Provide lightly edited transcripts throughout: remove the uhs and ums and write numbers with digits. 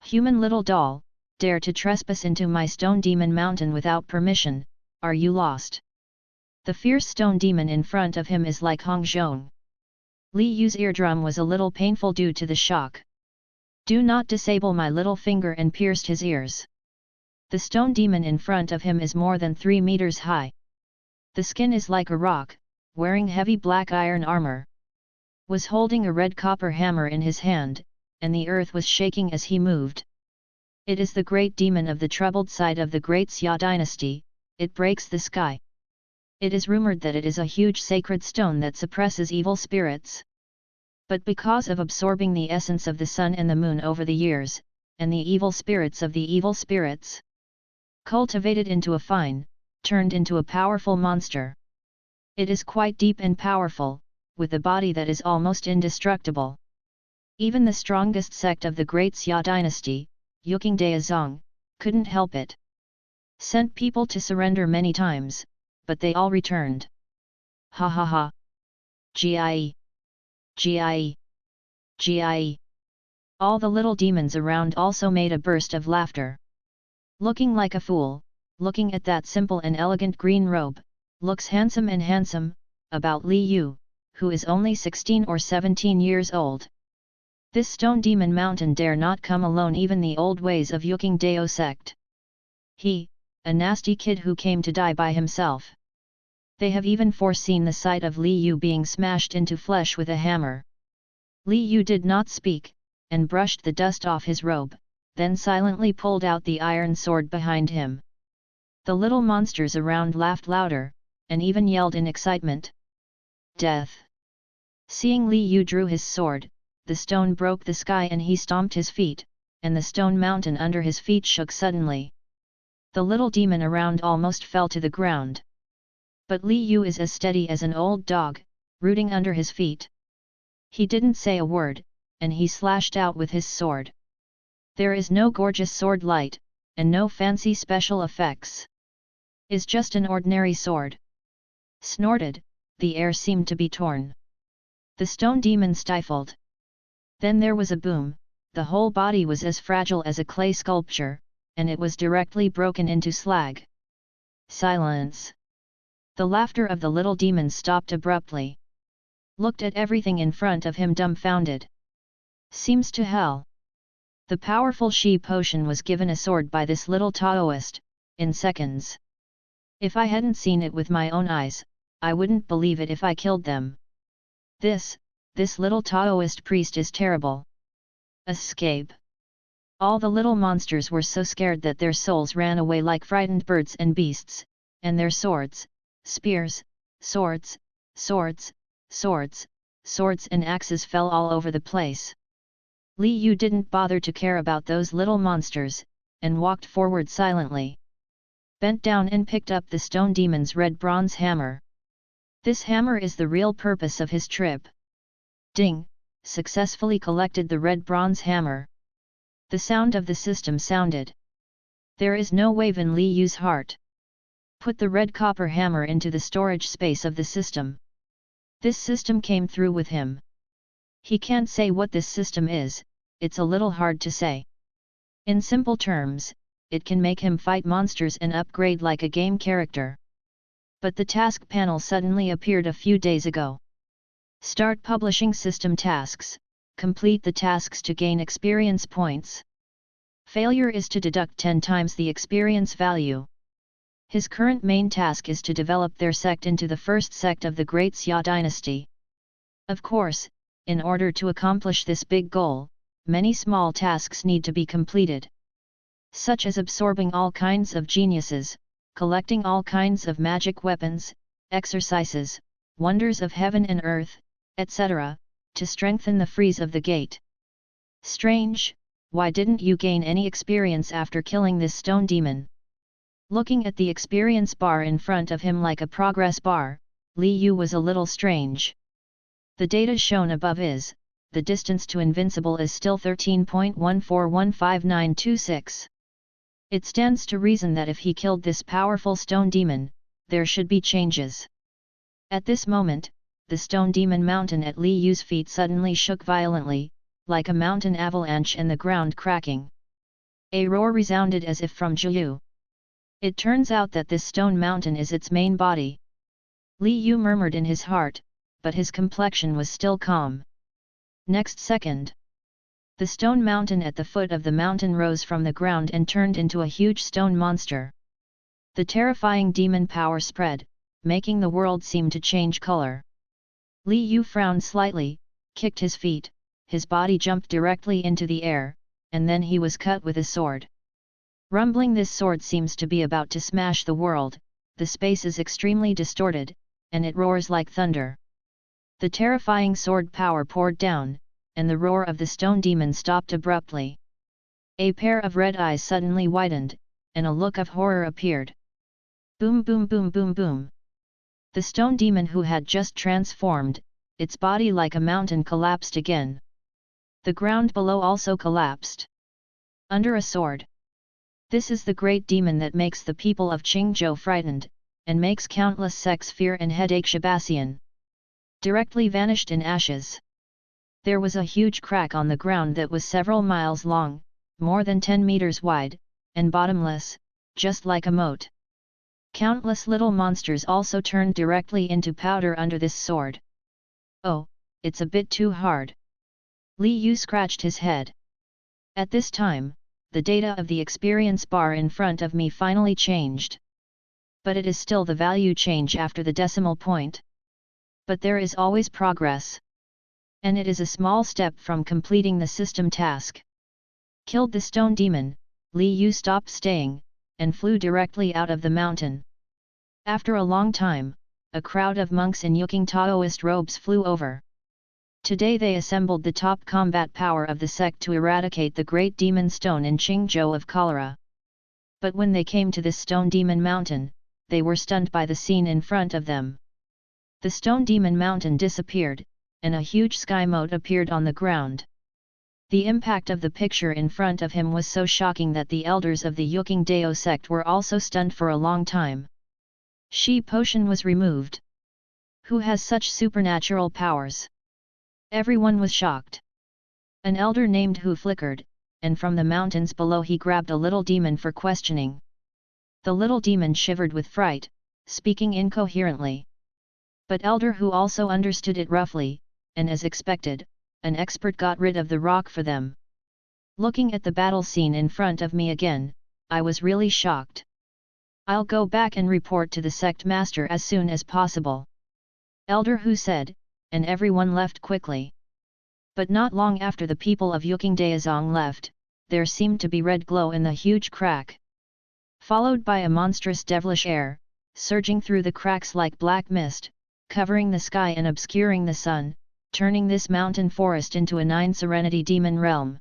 Human little doll, dare to trespass into my stone demon mountain without permission, are you lost? The fierce stone demon in front of him is like Hong Zhong. Li Yu's eardrum was a little painful due to the shock. Do not disable my little finger, and pierced his ears. The stone demon in front of him is more than 3 meters high. The skin is like a rock, wearing heavy black iron armor. Was holding a red copper hammer in his hand, and the earth was shaking as he moved. It is the great demon of the troubled side of the great Xia dynasty, it breaks the sky. It is rumored that it is a huge sacred stone that suppresses evil spirits. But because of absorbing the essence of the sun and the moon over the years, and the evil spirits of the evil spirits, cultivated into a fine, turned into a powerful monster. It is quite deep and powerful, with a body that is almost indestructible. Even the strongest sect of the great Xia dynasty, Yukingdaozong, couldn't help it. Sent people to surrender many times, but they all returned. Ha ha ha. Gie. Gie. Gie. All the little demons around also made a burst of laughter. Looking like a fool, looking at that simple and elegant green robe, looks handsome and handsome, about Li Yu, who is only 16 or 17 years old. This stone demon mountain dare not come alone, even the old ways of Yukingdao sect. He, a nasty kid who came to die by himself. They have even foreseen the sight of Li Yu being smashed into flesh with a hammer. Li Yu did not speak, and brushed the dust off his robe, then silently pulled out the iron sword behind him. The little monsters around laughed louder, and even yelled in excitement. Death! Seeing Li Yu drew his sword, the stone broke the sky and he stomped his feet, and the stone mountain under his feet shook suddenly. The little demon around almost fell to the ground. But Li Yu is as steady as an old dog, rooting under his feet. He didn't say a word, and he slashed out with his sword. There is no gorgeous sword light, and no fancy special effects. Is just an ordinary sword. Snorted, the air seemed to be torn. The stone demon stifled. Then there was a boom, the whole body was as fragile as a clay sculpture, and it was directly broken into slag. Silence. The laughter of the little demon stopped abruptly. Looked at everything in front of him dumbfounded. Seems to hell. The powerful Shi potion was given a sword by this little Taoist, in seconds. If I hadn't seen it with my own eyes, I wouldn't believe it if I killed them. This little Taoist priest is terrible. Escape. All the little monsters were so scared that their souls ran away like frightened birds and beasts, and their swords, spears, swords, swords, swords, swords and axes fell all over the place. Li Yu didn't bother to care about those little monsters, and walked forward silently. Bent down and picked up the stone demon's red bronze hammer. This hammer is the real purpose of his trip. Ding! Successfully collected the red bronze hammer. The sound of the system sounded. There is no wave in Li Yu's heart. Put the red copper hammer into the storage space of the system. This system came through with him. He can't say what this system is, it's a little hard to say. In simple terms, it can make him fight monsters and upgrade like a game character. But the task panel suddenly appeared a few days ago. Start publishing system tasks, complete the tasks to gain experience points. Failure is to deduct 10 times the experience value. His current main task is to develop their sect into the first sect of the Great Xia dynasty. Of course, in order to accomplish this big goal, many small tasks need to be completed. Such as absorbing all kinds of geniuses, collecting all kinds of magic weapons, exercises, wonders of heaven and earth, etc., to strengthen the freeze of the gate. Strange, why didn't you gain any experience after killing this stone demon? Looking at the experience bar in front of him like a progress bar, Li Yu was a little strange. The data shown above is, the distance to invincible is still 13.1415926. It stands to reason that if he killed this powerful stone demon, there should be changes. At this moment, the stone demon mountain at Li Yu's feet suddenly shook violently, like a mountain avalanche and the ground cracking. A roar resounded as if from Jiu. It turns out that this stone mountain is its main body. Li Yu murmured in his heart, but his complexion was still calm. Next second, the stone mountain at the foot of the mountain rose from the ground and turned into a huge stone monster. The terrifying demon power spread, making the world seem to change color. Li Yu frowned slightly, kicked his feet, his body jumped directly into the air, and then he was cut with a sword. Rumbling, this sword seems to be about to smash the world, the space is extremely distorted, and it roars like thunder. The terrifying sword power poured down, and the roar of the stone demon stopped abruptly. A pair of red eyes suddenly widened, and a look of horror appeared. Boom boom boom boom boom. The stone demon who had just transformed, its body like a mountain collapsed again. The ground below also collapsed. Under a sword. This is the great demon that makes the people of Qingzhou frightened, and makes countless sects fear and headache. Sebastian directly vanished in ashes. There was a huge crack on the ground that was several miles long, more than 10 meters wide, and bottomless, just like a moat. Countless little monsters also turned directly into powder under this sword. Oh, it's a bit too hard. Li Yu scratched his head. At this time, the data of the experience bar in front of me finally changed. But it is still the value change after the decimal point. But there is always progress. And it is a small step from completing the system task. Killed the stone demon, Li Yu stopped staying, and flew directly out of the mountain. After a long time, a crowd of monks in Yuking Taoist robes flew over. Today they assembled the top combat power of the sect to eradicate the great demon stone in Qingzhou of cholera. But when they came to this stone demon mountain, they were stunned by the scene in front of them. The stone demon mountain disappeared, and a huge sky moat appeared on the ground. The impact of the picture in front of him was so shocking that the elders of the Yuking Dao sect were also stunned for a long time. Shi potion was removed. Who has such supernatural powers? Everyone was shocked. An elder named Hu flickered, and from the mountains below he grabbed a little demon for questioning. The little demon shivered with fright, speaking incoherently. But Elder Hu also understood it roughly, and as expected, an expert got rid of the rock for them. Looking at the battle scene in front of me again, I was really shocked. I'll go back and report to the sect master as soon as possible. Elder Hu said, and everyone left quickly. But not long after the people of Yuking Daozong left, there seemed to be red glow in the huge crack. Followed by a monstrous devilish air, surging through the cracks like black mist, covering the sky and obscuring the sun, turning this mountain forest into a 9 serenity demon realm.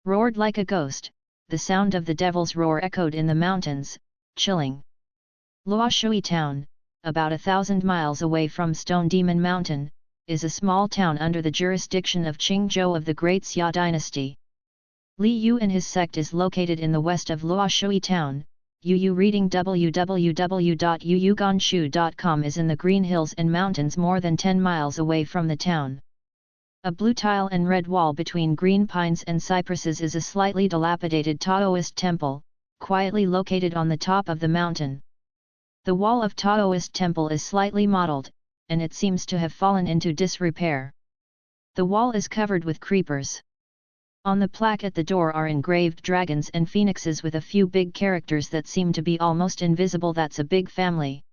Roared like a ghost, the sound of the devil's roar echoed in the mountains, chilling. Luoshui Town, about 1,000 miles away from Stone Demon Mountain, is a small town under the jurisdiction of Qingzhou of the Great Xia dynasty. Li Yu and his sect is located in the west of Luoshui Town. Yu reading www.yuyuganshu.com is in the Green Hills and Mountains more than 10 miles away from the town. A blue tile and red wall between green pines and cypresses is a slightly dilapidated Taoist temple, quietly located on the top of the mountain. The wall of Taoist temple is slightly mottled, and it seems to have fallen into disrepair. The wall is covered with creepers. On the plaque at the door are engraved dragons and phoenixes with a few big characters that seem to be almost invisible. That's a big family.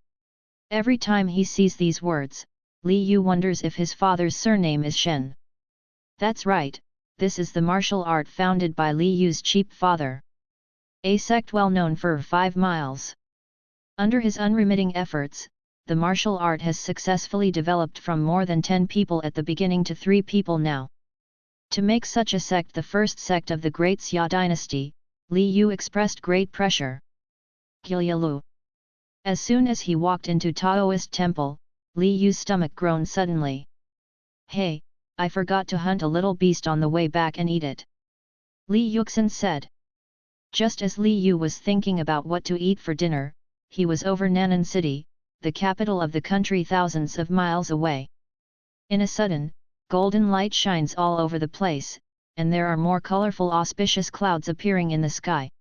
Every time he sees these words, Li Yu wonders if his father's surname is Shen. That's right, this is the martial art founded by Li Yu's cheap father. A sect well known for 5 miles. Under his unremitting efforts, the martial art has successfully developed from more than 10 people at the beginning to 3 people now. To make such a sect the first sect of the Great Xia dynasty, Li Yu expressed great pressure. Gilyalu. As soon as he walked into Taoist temple, Li Yu's stomach groaned suddenly. Hey, I forgot to hunt a little beast on the way back and eat it. Li Yuxin said. Just as Li Yu was thinking about what to eat for dinner, he was over Nanan City, the capital of the country thousands of miles away. In a sudden, golden light shines all over the place, and there are more colorful auspicious clouds appearing in the sky.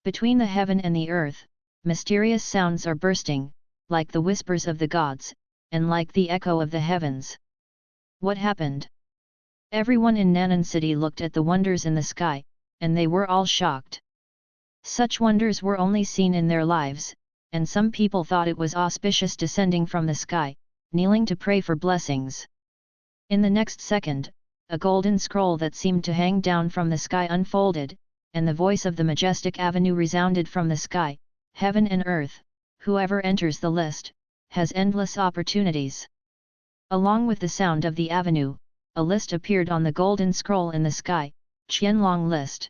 Between the heaven and the earth, mysterious sounds are bursting, like the whispers of the gods, and like the echo of the heavens. What happened? Everyone in Nanan city looked at the wonders in the sky, and they were all shocked. Such wonders were only seen in their lives, and some people thought it was auspicious descending from the sky, kneeling to pray for blessings. In the next second, a golden scroll that seemed to hang down from the sky unfolded, and the voice of the majestic avenue resounded from the sky, "Heaven and earth, whoever enters the list, has endless opportunities." Along with the sound of the avenue, a list appeared on the golden scroll in the sky, Qianlong list.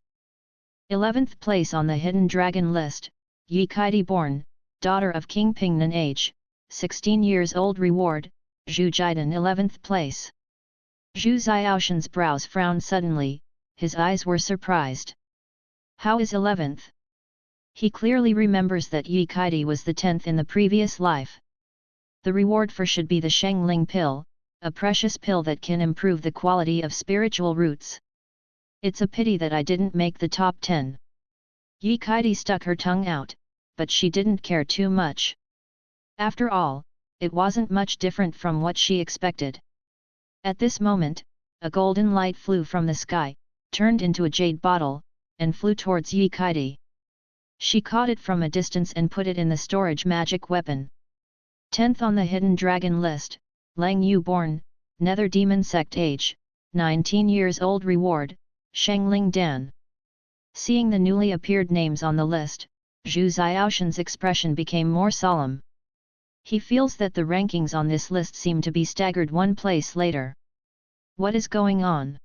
11th place on the hidden dragon list, Yi Kaidi born, daughter of King Pingnan age, 16 years old reward, Zhu Jidan 11th place. Zhu Xiaoshan's brows frowned suddenly, his eyes were surprised. How is 11th? He clearly remembers that Yi Kaidi was the 10th in the previous life. The reward for should be the Shengling pill, a precious pill that can improve the quality of spiritual roots. It's a pity that I didn't make the top 10. Yi Kaidi stuck her tongue out, but she didn't care too much. After all, it wasn't much different from what she expected. At this moment, a golden light flew from the sky, turned into a jade bottle, and flew towards Yi Kaidi. She caught it from a distance and put it in the storage magic weapon. 10th on the hidden dragon list, Lang Yu born, Nether Demon sect age, 19 years old reward, Shengling Dan. Seeing the newly appeared names on the list, Zhu Xiaoshan's expression became more solemn. He feels that the rankings on this list seem to be staggered one place later. What is going on?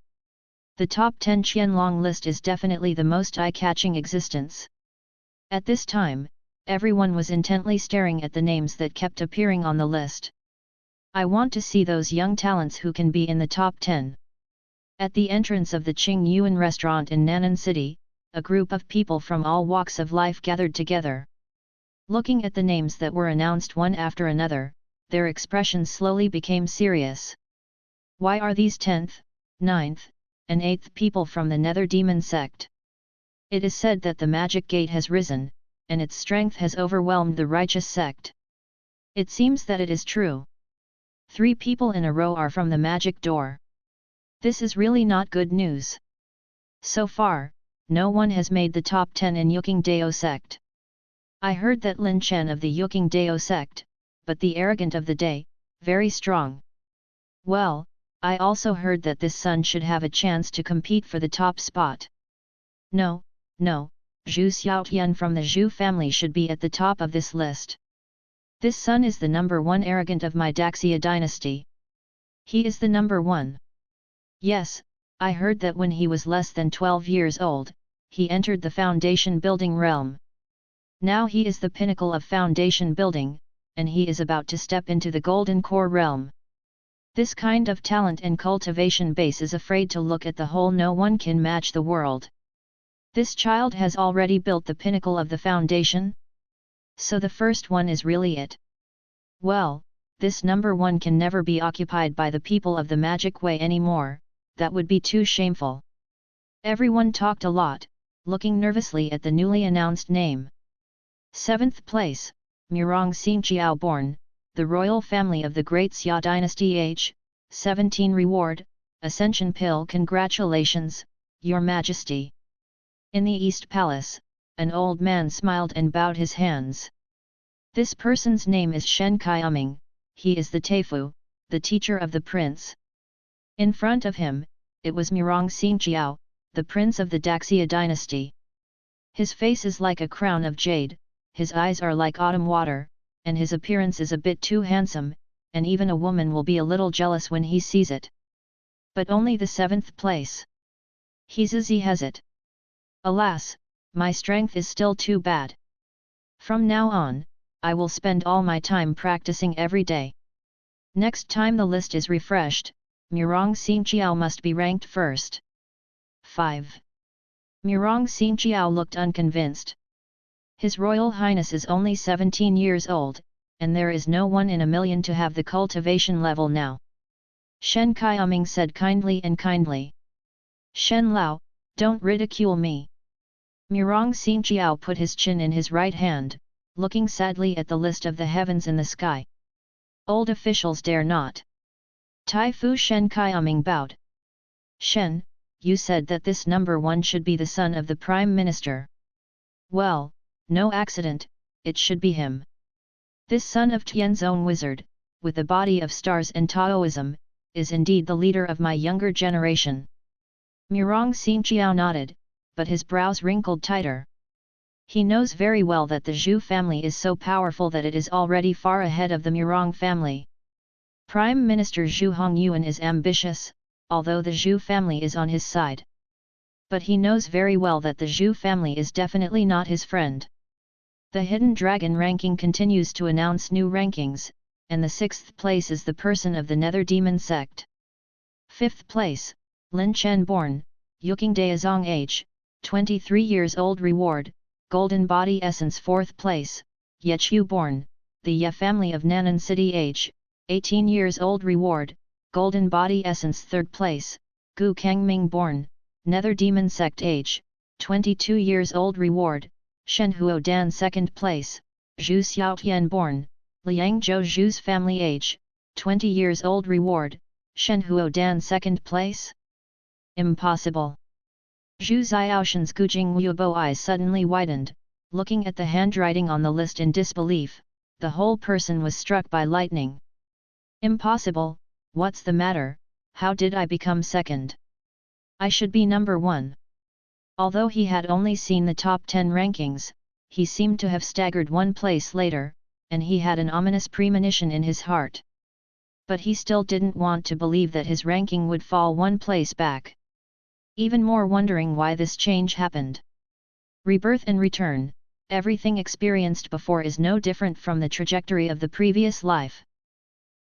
The top 10 Qianlong list is definitely the most eye-catching existence. At this time, everyone was intently staring at the names that kept appearing on the list. I want to see those young talents who can be in the top 10. At the entrance of the Qing Yuan restaurant in Nanan City, a group of people from all walks of life gathered together. Looking at the names that were announced one after another, their expressions slowly became serious. Why are these 10th, 9th, and 8th people from the Nether Demon sect? It is said that the magic gate has risen, and its strength has overwhelmed the righteous sect. It seems that it is true. 3 people in a row are from the magic door. This is really not good news. So far, no one has made the top 10 in Yuking Dao sect. I heard that Lin Chen of the Yuking Dao sect, but the arrogant of the day, very strong. Well, I also heard that this son should have a chance to compete for the top spot. No, Zhu Xiaotian from the Zhu family should be at the top of this list. This son is the number 1 arrogant of my Daxia dynasty. He is the number 1. Yes, I heard that when he was less than 12 years old, he entered the foundation building realm. Now he is the pinnacle of foundation building, and he is about to step into the golden core realm. This kind of talent and cultivation base is afraid to look at the whole. No one can match the world. This child has already built the pinnacle of the foundation? So the first one is really it. Well, this number 1 can never be occupied by the people of the magic way anymore, that would be too shameful. Everyone talked a lot, looking nervously at the newly announced name. 7th place, Murong Xingqiao born, the royal family of the Great Xia dynasty age, 17 reward, Ascension pill. Congratulations, Your Majesty. In the East Palace, an old man smiled and bowed his hands. This person's name is Shen Qiaming, he is the Teifu, the teacher of the prince. In front of him, it was Murong Xingqiao, the prince of the Daxia dynasty. His face is like a crown of jade, his eyes are like autumn water, and his appearance is a bit too handsome, and even a woman will be a little jealous when he sees it. But only the 7th place. He has it. Alas, my strength is still too bad. From now on, I will spend all my time practicing every day. Next time the list is refreshed, Murong Xingqiao must be ranked first. 5. Murong Xingqiao looked unconvinced. His Royal Highness is only 17 years old, and there is no one in a million to have the cultivation level now. Shen Qiaming said kindly. Shen Lao, don't ridicule me. Murong Xingqiao put his chin in his right hand, looking sadly at the list of the heavens in the sky. Old officials dare not. Tai Fu Shen Qiaming bowed. Shen, you said that this number one should be the son of the Prime Minister. Well, no accident, it should be him. This son of Tianzong wizard, with the body of stars and Taoism, is indeed the leader of my younger generation. Murong Xingqiao nodded, but his brows wrinkled tighter. He knows very well that the Zhu family is so powerful that it is already far ahead of the Murong family. Prime Minister Zhu Hongyuan is ambitious, although the Zhu family is on his side. But he knows very well that the Zhu family is definitely not his friend. The Hidden Dragon ranking continues to announce new rankings, and the 6th place is the person of the Nether Demon sect. 5th place, Lin Chen born, Yuking Daozong age, 23 years old reward, Golden Body Essence 4th place, Yechu born, the Ye family of Nanan City age, 18 years old reward, Golden Body Essence 3rd place, Gu Kangming born, Nether Demon sect age, 22 years old reward, Shen Huo Dan 2nd place, Zhu Xiaotian born, Liang Zhou Zhu's family age, 20 years old reward, Shen Huo Dan 2nd place? Impossible. Zhu Xiaoshan's Gujing Wubo eyes suddenly widened, looking at the handwriting on the list in disbelief. The whole person was struck by lightning. Impossible, what's the matter, how did I become second? I should be number one. Although he had only seen the top 10 rankings, he seemed to have staggered one place later, and he had an ominous premonition in his heart. But he still didn't want to believe that his ranking would fall one place back. Even more wondering why this change happened. Rebirth and return, everything experienced before is no different from the trajectory of the previous life.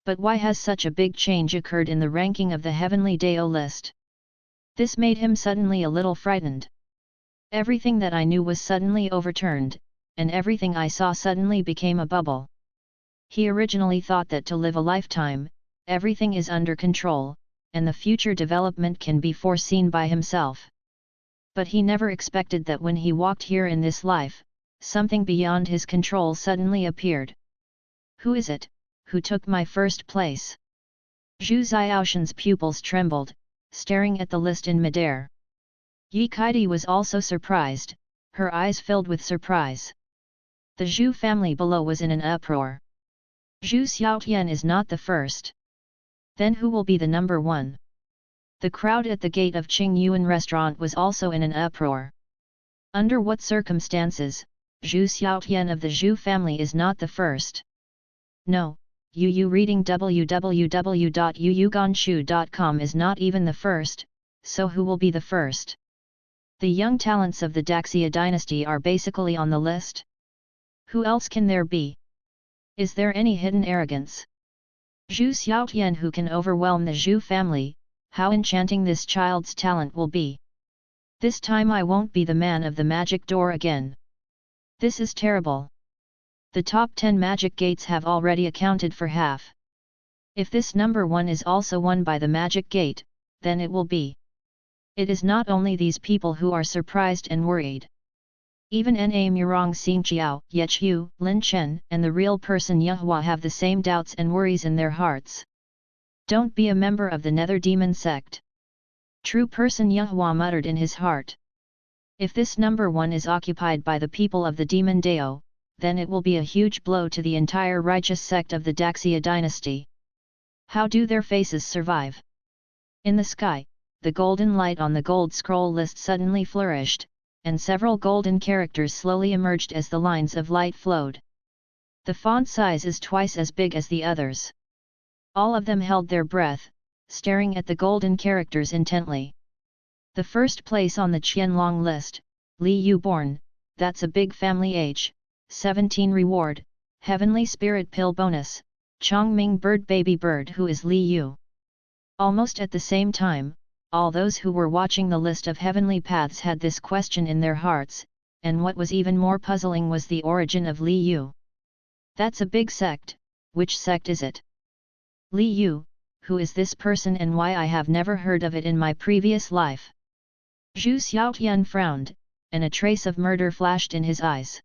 But why has such a big change occurred in the ranking of the Heavenly Dao list? This made him suddenly a little frightened. Everything that I knew was suddenly overturned, and everything I saw suddenly became a bubble. He originally thought that to live a lifetime, everything is under control, and the future development can be foreseen by himself. But he never expected that when he walked here in this life, something beyond his control suddenly appeared. Who is it, who took my first place? Zhu Xiaoshan's pupils trembled, staring at the list in midair. Yi Kaidi was also surprised, her eyes filled with surprise. The Zhu family below was in an uproar. Zhu Xiaotian is not the first. Then who will be the number one? The crowd at the gate of Qing Yuan restaurant was also in an uproar. Under what circumstances, Zhu Xiaotian of the Zhu family is not the first? No, Yu reading www.yuyuganshu.com is not even the first, so who will be the first? The young talents of the Daxia dynasty are basically on the list. Who else can there be? Is there any hidden arrogance? Zhu Xiaotian who can overwhelm the Zhu family, how enchanting this child's talent will be. This time I won't be the man of the magic door again. This is terrible. The top 10 magic gates have already accounted for half. If this number one is also won by the magic gate, then it will be. It is not only these people who are surprised and worried. Even Na Murong Xingqiao, Yechu, Lin Chen and the real person Yehua have the same doubts and worries in their hearts. Don't be a member of the Nether Demon sect. True person Yehua muttered in his heart. If this number one is occupied by the people of the Demon Dao, then it will be a huge blow to the entire righteous sect of the Daxia dynasty. How do their faces survive? In the sky, the golden light on the gold scroll list suddenly flourished, and several golden characters slowly emerged as the lines of light flowed. The font size is twice as big as the others. All of them held their breath, staring at the golden characters intently. The first place on the Qianlong list, Li Yu born, that's a big family age, 17 reward, Heavenly Spirit Pill bonus, Chongming Bird baby bird who is Li Yu. Almost at the same time, all those who were watching the list of heavenly paths had this question in their hearts, and what was even more puzzling was the origin of Li Yu. That's a big sect, which sect is it? Li Yu, who is this person and why I have never heard of it in my previous life? Zhu Xiaotian frowned, and a trace of murder flashed in his eyes.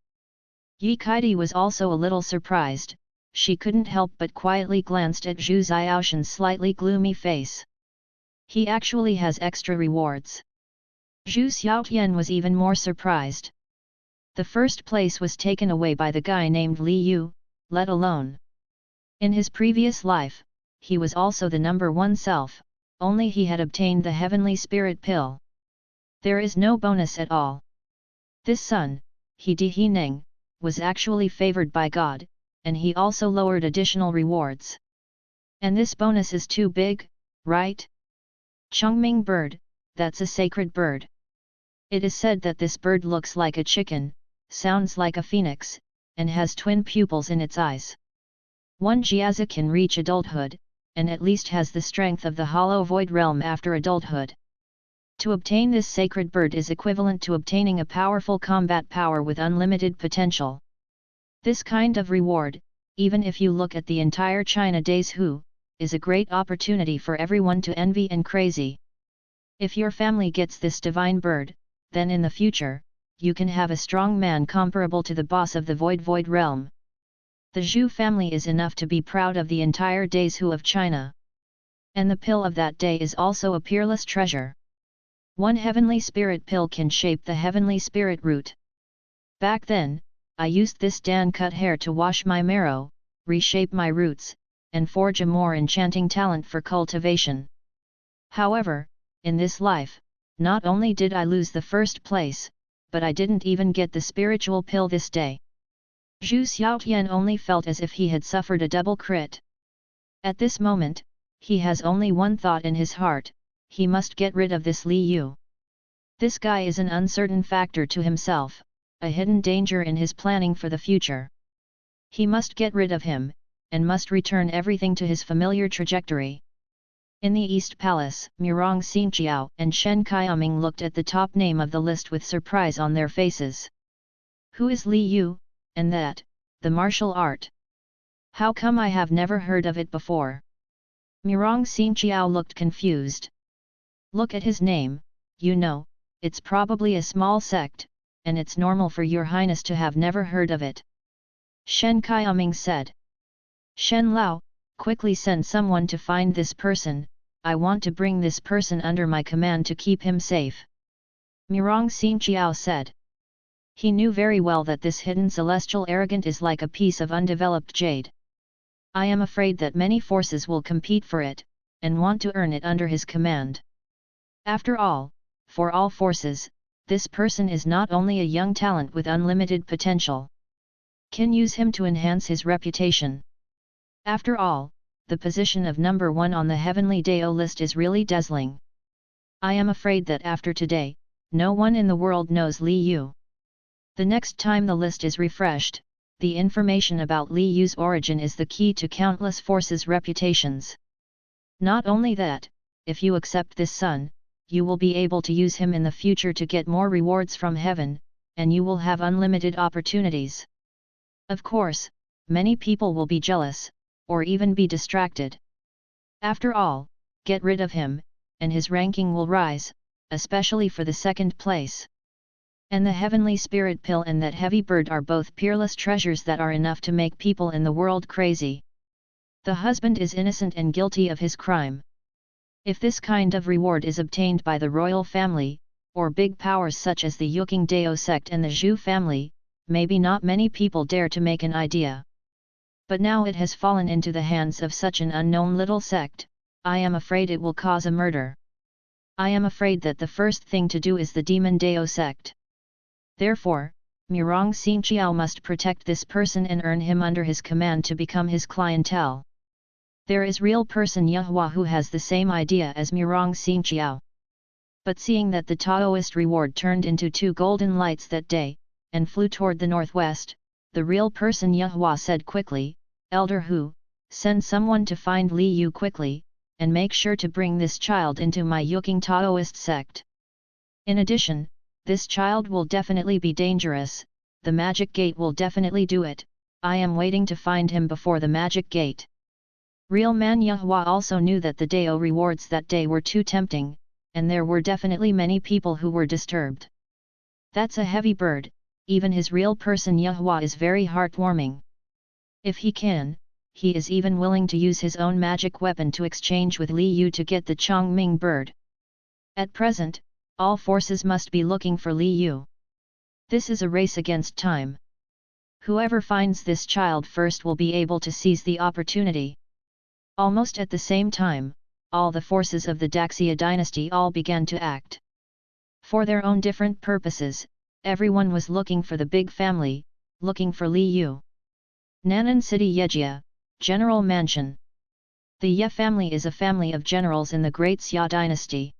Ye Kaidi was also a little surprised, she couldn't help but quietly glanced at Zhu Xiaoshan's slightly gloomy face. He actually has extra rewards. Zhu Xiaotian was even more surprised. The first place was taken away by the guy named Li Yu, let alone. In his previous life, he was also the number one self, only he had obtained the heavenly spirit pill. There is no bonus at all. This son, He Ning, was actually favored by God, and he also lowered additional rewards. And this bonus is too big, right? Chongming bird, that's a sacred bird. It is said that this bird looks like a chicken, sounds like a phoenix, and has twin pupils in its eyes. One Jiazi can reach adulthood, and at least has the strength of the hollow void realm after adulthood. To obtain this sacred bird is equivalent to obtaining a powerful combat power with unlimited potential. This kind of reward, even if you look at the entire China Days Who, is a great opportunity for everyone to envy and crazy. If your family gets this divine bird, then in the future, you can have a strong man comparable to the boss of the void realm. The Zhu family is enough to be proud of the entire Days Who of China. And the pill of that day is also a peerless treasure. One heavenly spirit pill can shape the heavenly spirit root. Back then, I used this Dan cut hair to wash my marrow, reshape my roots, and forge a more enchanting talent for cultivation. However, in this life, not only did I lose the first place, but I didn't even get the spiritual pill this day. Zhu Xiaotian only felt as if he had suffered a double crit. At this moment, he has only one thought in his heart, he must get rid of this Li Yu. This guy is an uncertain factor to himself, a hidden danger in his planning for the future. He must get rid of him, and must return everything to his familiar trajectory. In the East Palace, Murong Xingqiao and Shen Qiaming looked at the top name of the list with surprise on their faces. Who is Li Yu, and that, the martial art? How come I have never heard of it before? Murong Xingqiao looked confused. Look at his name, you know, it's probably a small sect, and it's normal for your highness to have never heard of it. Shen Qiaming said. Shen Lao, quickly send someone to find this person, I want to bring this person under my command to keep him safe. Murong Xingqiao said. He knew very well that this hidden celestial arrogant is like a piece of undeveloped jade. I am afraid that many forces will compete for it, and want to earn it under his command. After all, for all forces, this person is not only a young talent with unlimited potential. Can use him to enhance his reputation. After all, the position of number one on the Heavenly Dao list is really dazzling. I am afraid that after today, no one in the world knows Li Yu. The next time the list is refreshed, the information about Li Yu's origin is the key to countless forces' reputations. Not only that, if you accept this son, you will be able to use him in the future to get more rewards from heaven, and you will have unlimited opportunities. Of course, many people will be jealous, or even be distracted. After all, get rid of him, and his ranking will rise, especially for the second place. And the heavenly spirit pill and that heavy bird are both peerless treasures that are enough to make people in the world crazy. The husband is innocent and guilty of his crime. If this kind of reward is obtained by the royal family, or big powers such as the Yuking Dao sect and the Zhu family, maybe not many people dare to make an idea. But now it has fallen into the hands of such an unknown little sect, I am afraid it will cause a murder. I am afraid that the first thing to do is the Demon Dao sect. Therefore, Murong Xingqiao must protect this person and earn him under his command to become his clientele. There is real person Yahua who has the same idea as Murong Xingqiao. But seeing that the Taoist reward turned into 2 golden lights that day, and flew toward the northwest, the real person Yahua said quickly, Elder Hu, send someone to find Li Yu quickly, and make sure to bring this child into my Yuking Taoist sect. In addition, this child will definitely be dangerous, the magic gate will definitely do it, I am waiting to find him before the magic gate. Real man Yahua also knew that the Dao rewards that day were too tempting, and there were definitely many people who were disturbed. That's a heavy bird, even his real person Yahua is very heartwarming. If he can, he is even willing to use his own magic weapon to exchange with Li Yu to get the Chongming bird. At present, all forces must be looking for Li Yu. This is a race against time. Whoever finds this child first will be able to seize the opportunity. Almost at the same time, all the forces of the Daxia dynasty all began to act. For their own different purposes, everyone was looking for the big family, looking for Li Yu. Nanan City Yejia, General Mansion. The Ye family is a family of generals in the Great Xia dynasty.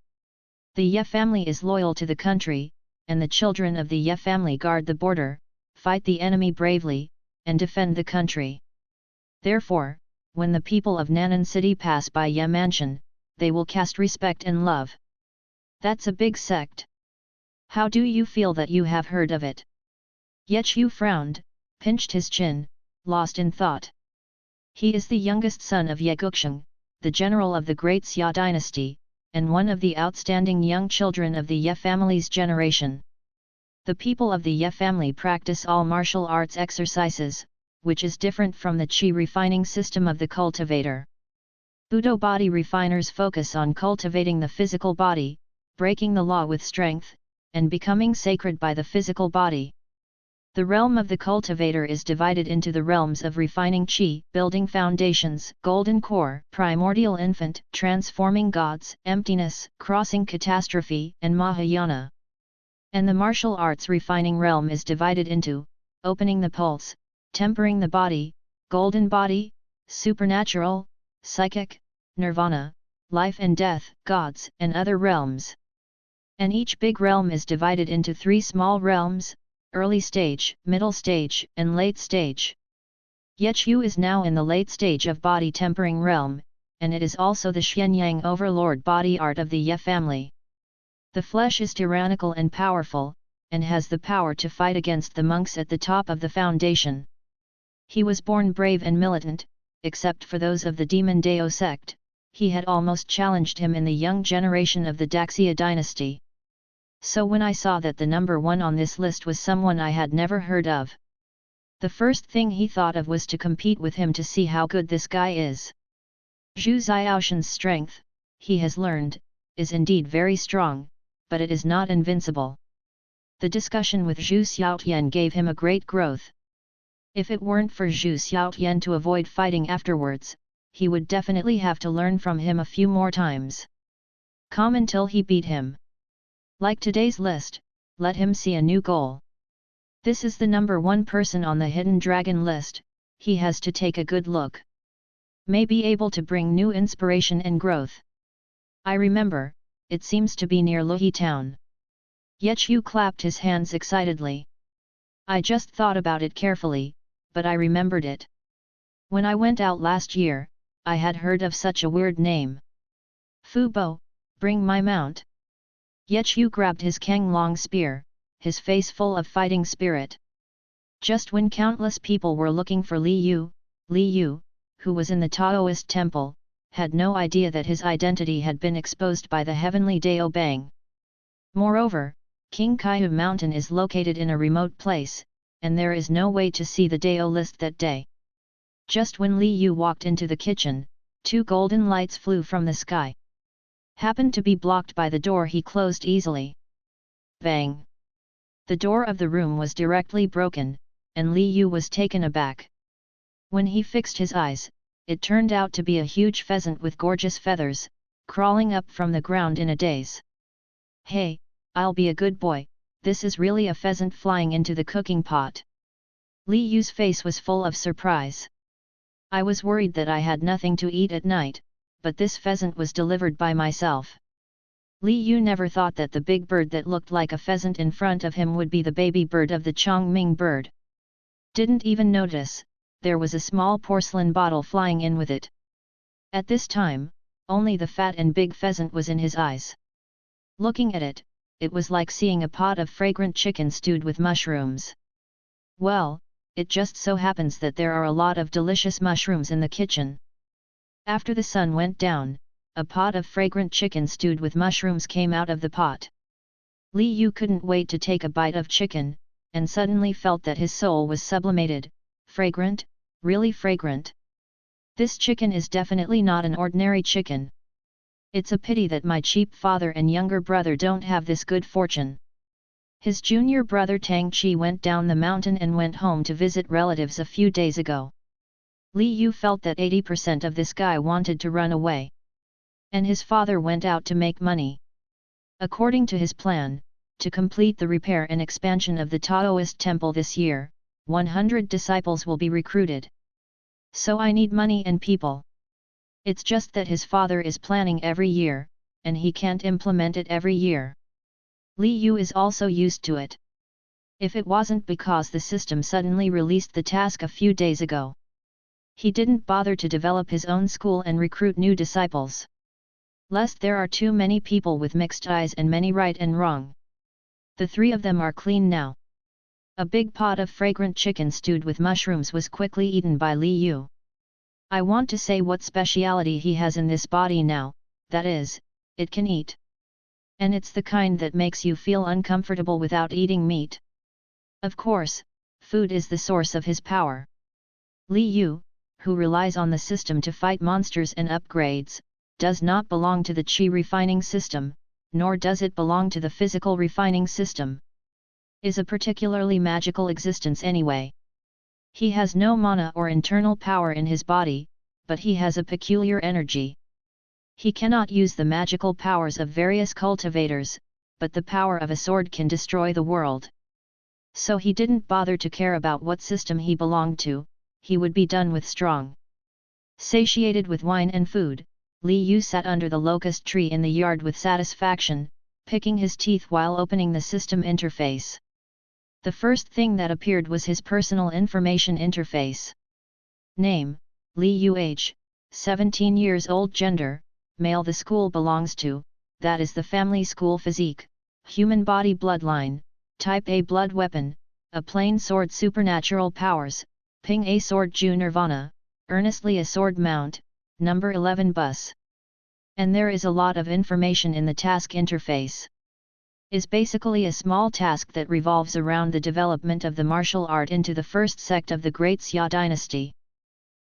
The Ye family is loyal to the country, and the children of the Ye family guard the border, fight the enemy bravely, and defend the country. Therefore, when the people of Nanan City pass by Ye Mansion, they will cast respect and love. That's a big sect. How do you feel that you have heard of it? Yechu frowned, pinched his chin, lost in thought. He is the youngest son of Ye Guxiang, the general of the Great Xia dynasty, and one of the outstanding young children of the Ye family's generation. The people of the Ye family practice all martial arts exercises, which is different from the Qi refining system of the cultivator. Budo body refiners focus on cultivating the physical body, breaking the law with strength, and becoming sacred by the physical body. The realm of the cultivator is divided into the realms of refining Qi, building foundations, golden core, primordial infant, transforming gods, emptiness, crossing catastrophe, and Mahayana. And the martial arts refining realm is divided into, opening the pulse, tempering the body, golden body, supernatural, psychic, nirvana, life and death, gods, and other realms. And each big realm is divided into 3 small realms, early stage, middle stage, and late stage. Yechu is now in the late stage of body tempering realm, and it is also the Xianyang overlord body art of the Ye family. The flesh is tyrannical and powerful, and has the power to fight against the monks at the top of the foundation. He was born brave and militant, except for those of the Demon Dao sect. He had almost challenged him in the young generation of the Daxia dynasty. So when I saw that the number 1 on this list was someone I had never heard of, the first thing he thought of was to compete with him to see how good this guy is. Zhu Xiaoshan's strength, he has learned, is indeed very strong, but it is not invincible. The discussion with Zhu Xiaotian gave him a great growth. If it weren't for Zhu Xiaotian to avoid fighting afterwards, he would definitely have to learn from him a few more times. Calm until he beat him. Like today's list, let him see a new goal. This is the number 1 person on the Hidden Dragon list, he has to take a good look. May be able to bring new inspiration and growth. I remember, it seems to be near Luhi town. Yechu clapped his hands excitedly. I just thought about it carefully, but I remembered it. When I went out last year, I had heard of such a weird name. Fu Bo, bring my mount. Yechu grabbed his Kang Long spear, his face full of fighting spirit. Just when countless people were looking for Li Yu, who was in the Taoist temple, had no idea that his identity had been exposed by the heavenly Dao Bang. Moreover, King Kaihu Mountain is located in a remote place, and there is no way to see the Dao list that day. Just when Li Yu walked into the kitchen, 2 golden lights flew from the sky. Happened to be blocked by the door he closed easily. Bang! The door of the room was directly broken, and Li Yu was taken aback. When he fixed his eyes, it turned out to be a huge pheasant with gorgeous feathers, crawling up from the ground in a daze. Hey, I'll be a good boy, this is really a pheasant flying into the cooking pot. Li Yu's face was full of surprise. I was worried that I had nothing to eat at night, but this pheasant was delivered by myself. Li Yu never thought that the big bird that looked like a pheasant in front of him would be the baby bird of the Chongming bird. Didn't even notice, there was a small porcelain bottle flying in with it. At this time, only the fat and big pheasant was in his eyes. Looking at it, it was like seeing a pot of fragrant chicken stewed with mushrooms. Well, it just so happens that there are a lot of delicious mushrooms in the kitchen. After the sun went down, a pot of fragrant chicken stewed with mushrooms came out of the pot. Li Yu couldn't wait to take a bite of chicken, and suddenly felt that his soul was sublimated, fragrant, really fragrant. This chicken is definitely not an ordinary chicken. It's a pity that my cheap father and younger brother don't have this good fortune. His junior brother Tang Chi went down the mountain and went home to visit relatives a few days ago. Li Yu felt that 80% of this guy wanted to run away. And his father went out to make money. According to his plan, to complete the repair and expansion of the Taoist temple this year, 100 disciples will be recruited. So I need money and people. It's just that his father is planning every year, and he can't implement it every year. Li Yu is also used to it. If it wasn't because the system suddenly released the task a few days ago, he didn't bother to develop his own school and recruit new disciples. Lest there are too many people with mixed eyes and many right and wrong. The three of them are clean now. A big pot of fragrant chicken stewed with mushrooms was quickly eaten by Li Yu. I want to say what speciality he has in this body now, that is, it can eat. And it's the kind that makes you feel uncomfortable without eating meat. Of course, food is the source of his power. Li Yu, who relies on the system to fight monsters and upgrades, does not belong to the Qi refining system, nor does it belong to the physical refining system. Is a particularly magical existence anyway. He has no mana or internal power in his body, but he has a peculiar energy. He cannot use the magical powers of various cultivators, but the power of a sword can destroy the world. So he didn't bother to care about what system he belonged to, he would be done with strong. Satiated with wine and food, Li Yu sat under the locust tree in the yard with satisfaction, picking his teeth while opening the system interface. The first thing that appeared was his personal information interface. Name, Li Yu. Age, 17 years old. Gender, male. The school belongs to, that is the family school. Physique, human body. Bloodline, type A. Blood weapon, a plain sword. Supernatural powers, Ping a sword. Ju Nirvana, earnestly a sword. Mount, number 11. Bus. And there is a lot of information in the task interface. Is basically a small task that revolves around the development of the martial art into the first sect of the Great Xia dynasty.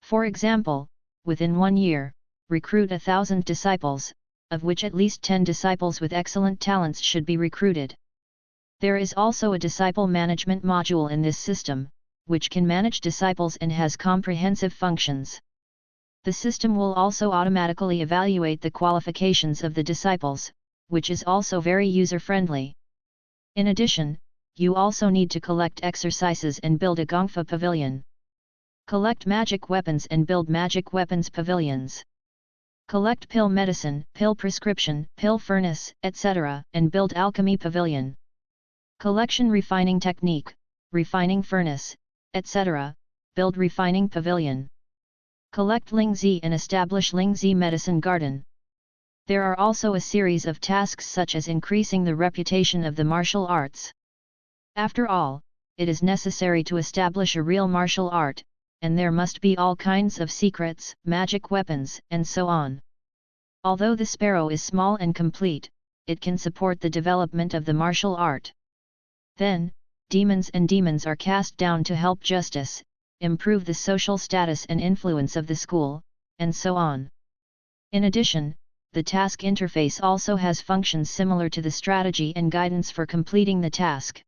For example, within 1 year, recruit 1,000 disciples, of which at least 10 disciples with excellent talents should be recruited. There is also a disciple management module in this system, which can manage disciples and has comprehensive functions. The system will also automatically evaluate the qualifications of the disciples, which is also very user-friendly. In addition, you also need to collect exercises and build a Gongfa pavilion. Collect magic weapons and build magic weapons pavilions. Collect pill medicine, pill prescription, pill furnace, etc., and build alchemy pavilion. Collection refining technique, refining furnace, etc., build refining pavilion. Collect Lingzi and establish Lingzi medicine garden. There are also a series of tasks such as increasing the reputation of the martial arts. After all, it is necessary to establish a real martial art, and there must be all kinds of secrets, magic weapons, and so on. Although the sparrow is small and complete, it can support the development of the martial art. Then, demons are cast down to help justice, improve the social status and influence of the school, and so on. In addition, the task interface also has functions similar to the strategy and guidance for completing the task.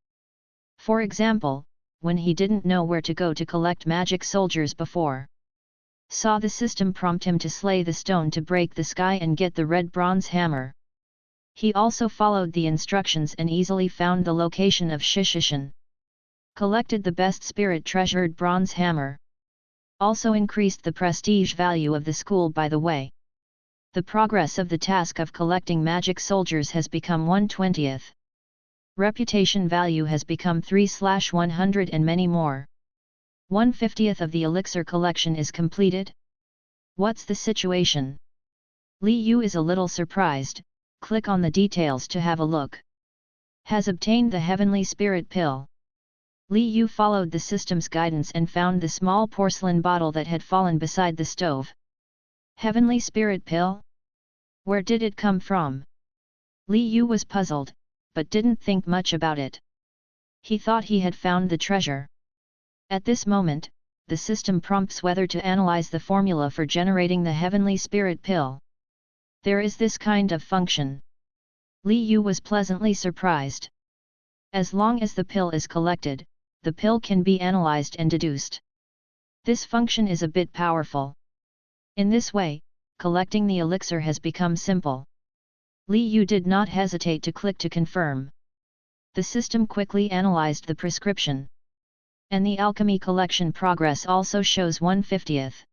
For example, when he didn't know where to go to collect magic soldiers before, saw the system prompt him to slay the stone to break the sky and get the red bronze hammer. He also followed the instructions and easily found the location of Shishishan. Collected the best spirit treasured bronze hammer. Also increased the prestige value of the school by the way. The progress of the task of collecting magic soldiers has become 1/20. Reputation value has become 3/100 and many more. 1/50 of the elixir collection is completed. What's the situation? Li Yu is a little surprised. Click on the details to have a look. Has obtained the heavenly spirit pill. Li Yu followed the system's guidance and found the small porcelain bottle that had fallen beside the stove. Heavenly spirit pill? Where did it come from? Li Yu was puzzled, but didn't think much about it. He thought he had found the treasure. At this moment, the system prompts whether to analyze the formula for generating the heavenly spirit pill. There is this kind of function. Li Yu was pleasantly surprised. As long as the pill is collected, the pill can be analyzed and deduced. This function is a bit powerful. In this way, collecting the elixir has become simple. Li Yu did not hesitate to click to confirm. The system quickly analyzed the prescription. And the alchemy collection progress also shows 1/50th.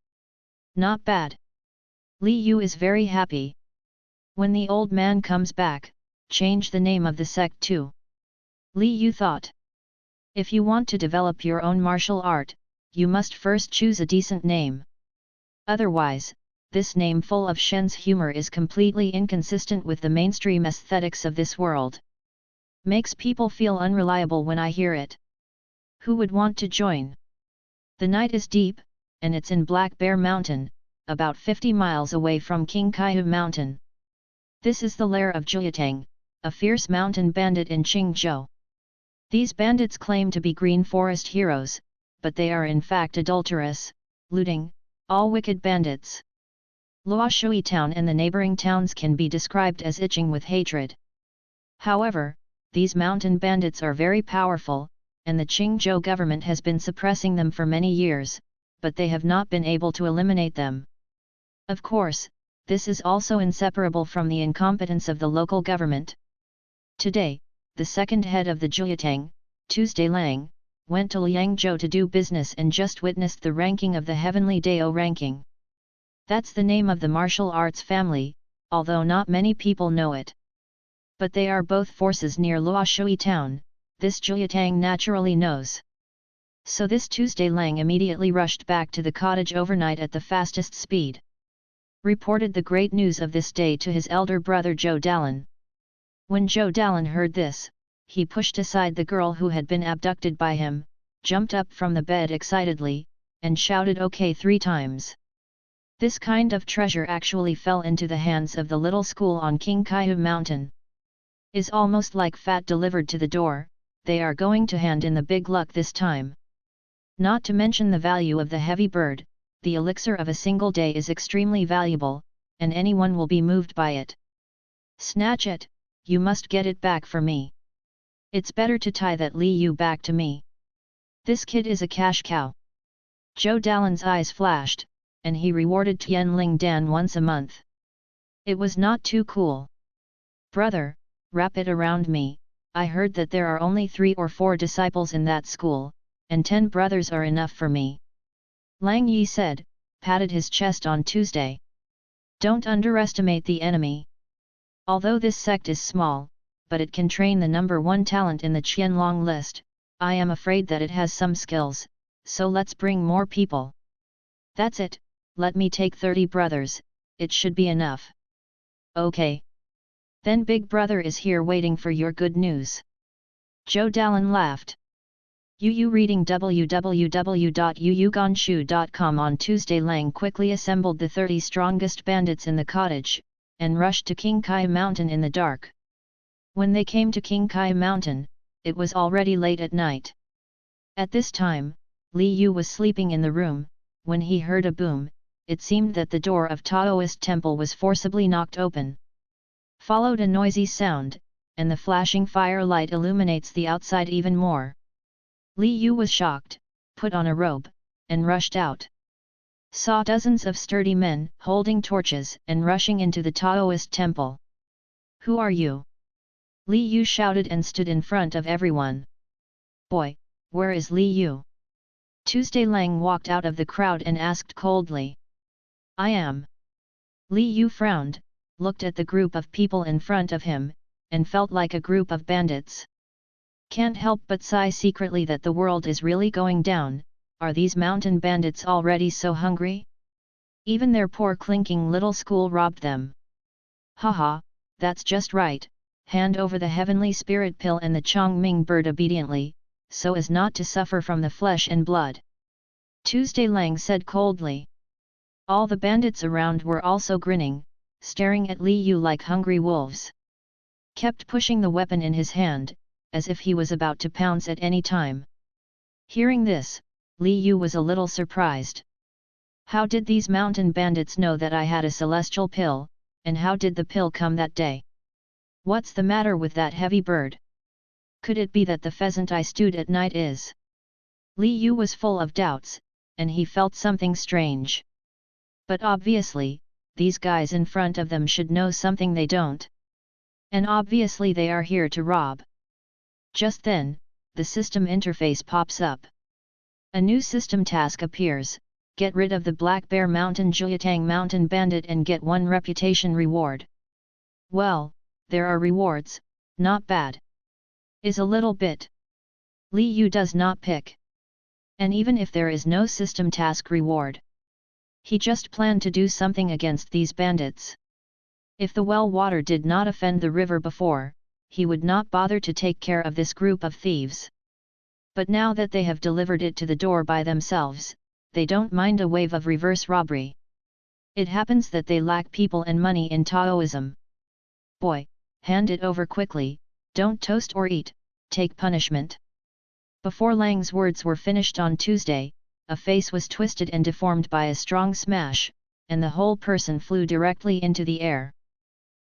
Not bad. Li Yu is very happy. When the old man comes back, change the name of the sect too. Li Yu thought. If you want to develop your own martial art, you must first choose a decent name. Otherwise, this name full of Shen's humor is completely inconsistent with the mainstream aesthetics of this world. Makes people feel unreliable when I hear it. Who would want to join? The night is deep, and it's in Black Bear Mountain, about 50 miles away from King Kaihu Mountain. This is the lair of Jiatang, a fierce mountain bandit in Qingzhou. These bandits claim to be Green Forest heroes, but they are in fact adulterous, looting, all wicked bandits. Luoshui town and the neighboring towns can be described as itching with hatred. However, these mountain bandits are very powerful, and the Qingzhou government has been suppressing them for many years, but they have not been able to eliminate them. Of course, this is also inseparable from the incompetence of the local government. Today, the second head of the Jiatang, Tuesday Lang, went to Liangzhou to do business and just witnessed the ranking of the Heavenly Dao ranking. That's the name of the martial arts family, although not many people know it. But they are both forces near Luoshui town, this Jiatang naturally knows. So this Tuesday Lang immediately rushed back to the cottage overnight at the fastest speed. Reported the great news of this day to his elder brother Zhou Dalan. When Zhou Dalan heard this, he pushed aside the girl who had been abducted by him, jumped up from the bed excitedly, and shouted "Okay" 3 times. This kind of treasure actually fell into the hands of the little school on King Kaihu Mountain. Is almost like fat delivered to the door, they are going to hand in the big luck this time. Not to mention the value of the heavy bird, the elixir of a single day is extremely valuable, and anyone will be moved by it. Snatch it, you must get it back for me. It's better to tie that Li Yu back to me. This kid is a cash cow. Zhou Dalan's eyes flashed, and he rewarded Tianling Dan once a month. It was not too cool. Brother, wrap it around me, I heard that there are only 3 or 4 disciples in that school, and 10 brothers are enough for me. Lang Yi said, patted his chest on Tuesday. Don't underestimate the enemy. Although this sect is small, but it can train the number 1 talent in the Qianlong list, I am afraid that it has some skills, so let's bring more people. That's it, let me take 30 brothers, it should be enough. Okay. Then Big Brother is here waiting for your good news. Zhou Dalan laughed. Yu reading www.yuyuganshu.com. On Tuesday Lang quickly assembled the 30 strongest bandits in the cottage, and rushed to King Kai Mountain in the dark. When they came to King Kai Mountain, it was already late at night. At this time, Li Yu was sleeping in the room. When he heard a boom, it seemed that the door of Taoist temple was forcibly knocked open. Followed a noisy sound, and the flashing firelight illuminates the outside even more. Li Yu was shocked, put on a robe, and rushed out. Saw dozens of sturdy men holding torches and rushing into the Taoist temple. Who are you? Li Yu shouted and stood in front of everyone. Boy, where is Li Yu? Tuesday Lang walked out of the crowd and asked coldly. I am. Li Yu frowned, looked at the group of people in front of him, and felt like a group of bandits. Can't help but sigh secretly that the world is really going down. Are these mountain bandits already so hungry? Even their poor clinking little school robbed them. Haha, that's just right, hand over the heavenly spirit pill and the Chongming bird obediently, so as not to suffer from the flesh and blood. Tuesday Lang said coldly. All the bandits around were also grinning, staring at Li Yu like hungry wolves. Kept pushing the weapon in his hand, as if he was about to pounce at any time. Hearing this, Li Yu was a little surprised. How did these mountain bandits know that I had a celestial pill, and how did the pill come that day? What's the matter with that heavy bird? Could it be that the pheasant I stewed at night is? Li Yu was full of doubts, and he felt something strange. But obviously, these guys in front of them should know something they don't. And obviously they are here to rob. Just then, the system interface pops up. A new system task appears: get rid of the Black Bear Mountain Jiatang Mountain Bandit and get 1 reputation reward. Well, there are rewards, not bad. Is a little bit. Li Yu does not pick. And even if there is no system task reward, he just planned to do something against these bandits. If the well water did not offend the river before, he would not bother to take care of this group of thieves. But now that they have delivered it to the door by themselves, they don't mind a wave of reverse robbery. It happens that they lack people and money in Taoism. Boy, hand it over quickly, don't toast or eat, take punishment. Before Lang's words were finished on Tuesday, a face was twisted and deformed by a strong smash, and the whole person flew directly into the air.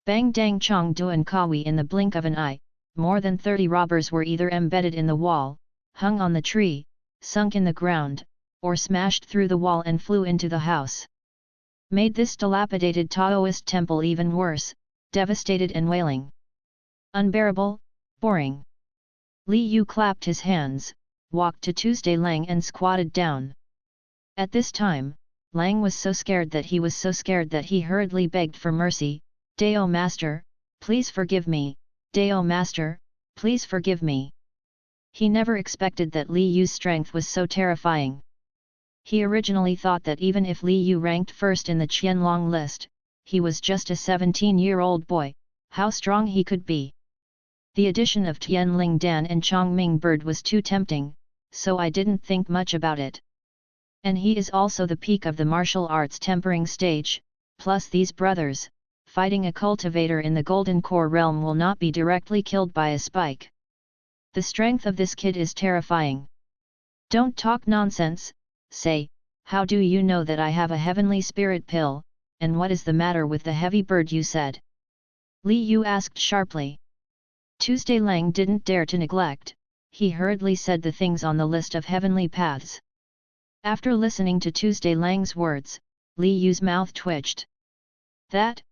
Bang dang chong duan kawi, in the blink of an eye, more than 30 robbers were either embedded in the wall, hung on the tree, sunk in the ground, or smashed through the wall and flew into the house. Made this dilapidated Taoist temple even worse, devastated and wailing. Unbearable, boring. Li Yu clapped his hands, walked to Tuesday Lang and squatted down. At this time, Lang was so scared that he hurriedly begged for mercy. Dao Master, please forgive me, Dao Master, please forgive me. He never expected that Li Yu's strength was so terrifying. He originally thought that even if Li Yu ranked first in the Qianlong list, he was just a 17-year-old boy, how strong he could be. The addition of Tianling Dan and Chongming Bird was too tempting, so I didn't think much about it. And he is also the peak of the martial arts tempering stage, plus these brothers, fighting a cultivator in the Golden Core realm will not be directly killed by a spike. The strength of this kid is terrifying. Don't talk nonsense, say, how do you know that I have a heavenly spirit pill, and what is the matter with the heavy bird you said? Li Yu asked sharply. Tuesday Lang didn't dare to neglect, he hurriedly said the things on the list of heavenly paths. After listening to Tuesday Lang's words, Li Yu's mouth twitched. That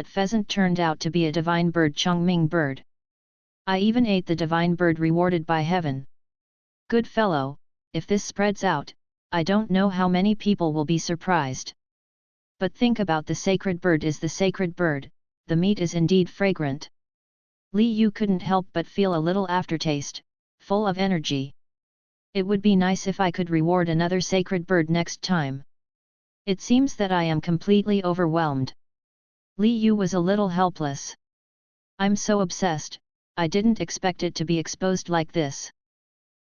pheasant turned out to be a divine bird, Chongming Bird. I even ate the divine bird rewarded by heaven. Good fellow, if this spreads out, I don't know how many people will be surprised. But think about the sacred bird is the sacred bird, the meat is indeed fragrant. Li Yu couldn't help but feel a little aftertaste, full of energy. It would be nice if I could reward another sacred bird next time. It seems that I am completely overwhelmed. Li Yu was a little helpless. I'm so obsessed, I didn't expect it to be exposed like this.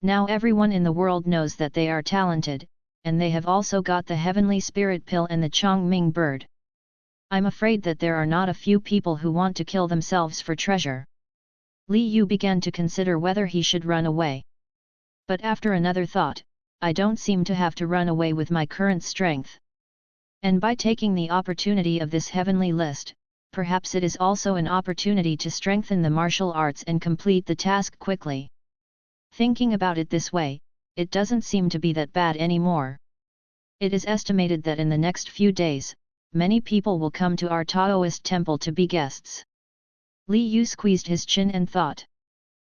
Now everyone in the world knows that they are talented, and they have also got the heavenly spirit pill and the Chongming bird. I'm afraid that there are not a few people who want to kill themselves for treasure. Li Yu began to consider whether he should run away. But after another thought, I don't seem to have to run away with my current strength. And by taking the opportunity of this heavenly list, perhaps it is also an opportunity to strengthen the martial arts and complete the task quickly. Thinking about it this way, it doesn't seem to be that bad anymore. It is estimated that in the next few days, many people will come to our Taoist temple to be guests. Li Yu squeezed his chin and thought.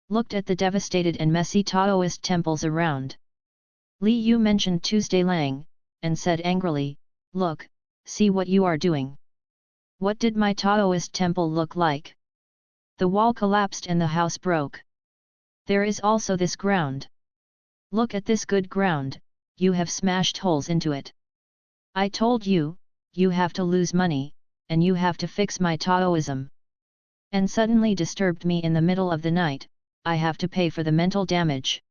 Looked at the devastated and messy Taoist temples around. Li Yu mentioned Tuesday Lang, and said angrily, "Look, see what you are doing. What did my Taoist temple look like? The wall collapsed and the house broke. There is also this ground. Look at this good ground, you have smashed holes into it. I told you, you have to lose money, and you have to fix my Taoism. And suddenly disturbed me in the middle of the night, I have to pay for the mental damage."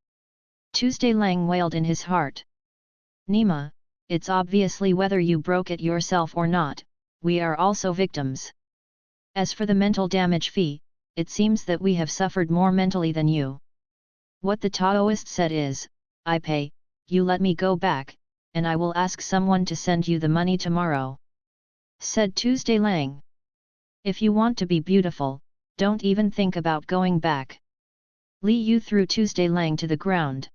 Tuesday Lang wailed in his heart. "Nima, it's obviously whether you broke it yourself or not, we are also victims. As for the mental damage fee, it seems that we have suffered more mentally than you. What the Taoist said is, I pay, you let me go back, and I will ask someone to send you the money tomorrow. Said Tuesday Lang. If you want to be beautiful, don't even think about going back. Li Yu threw Tuesday Lang to the ground.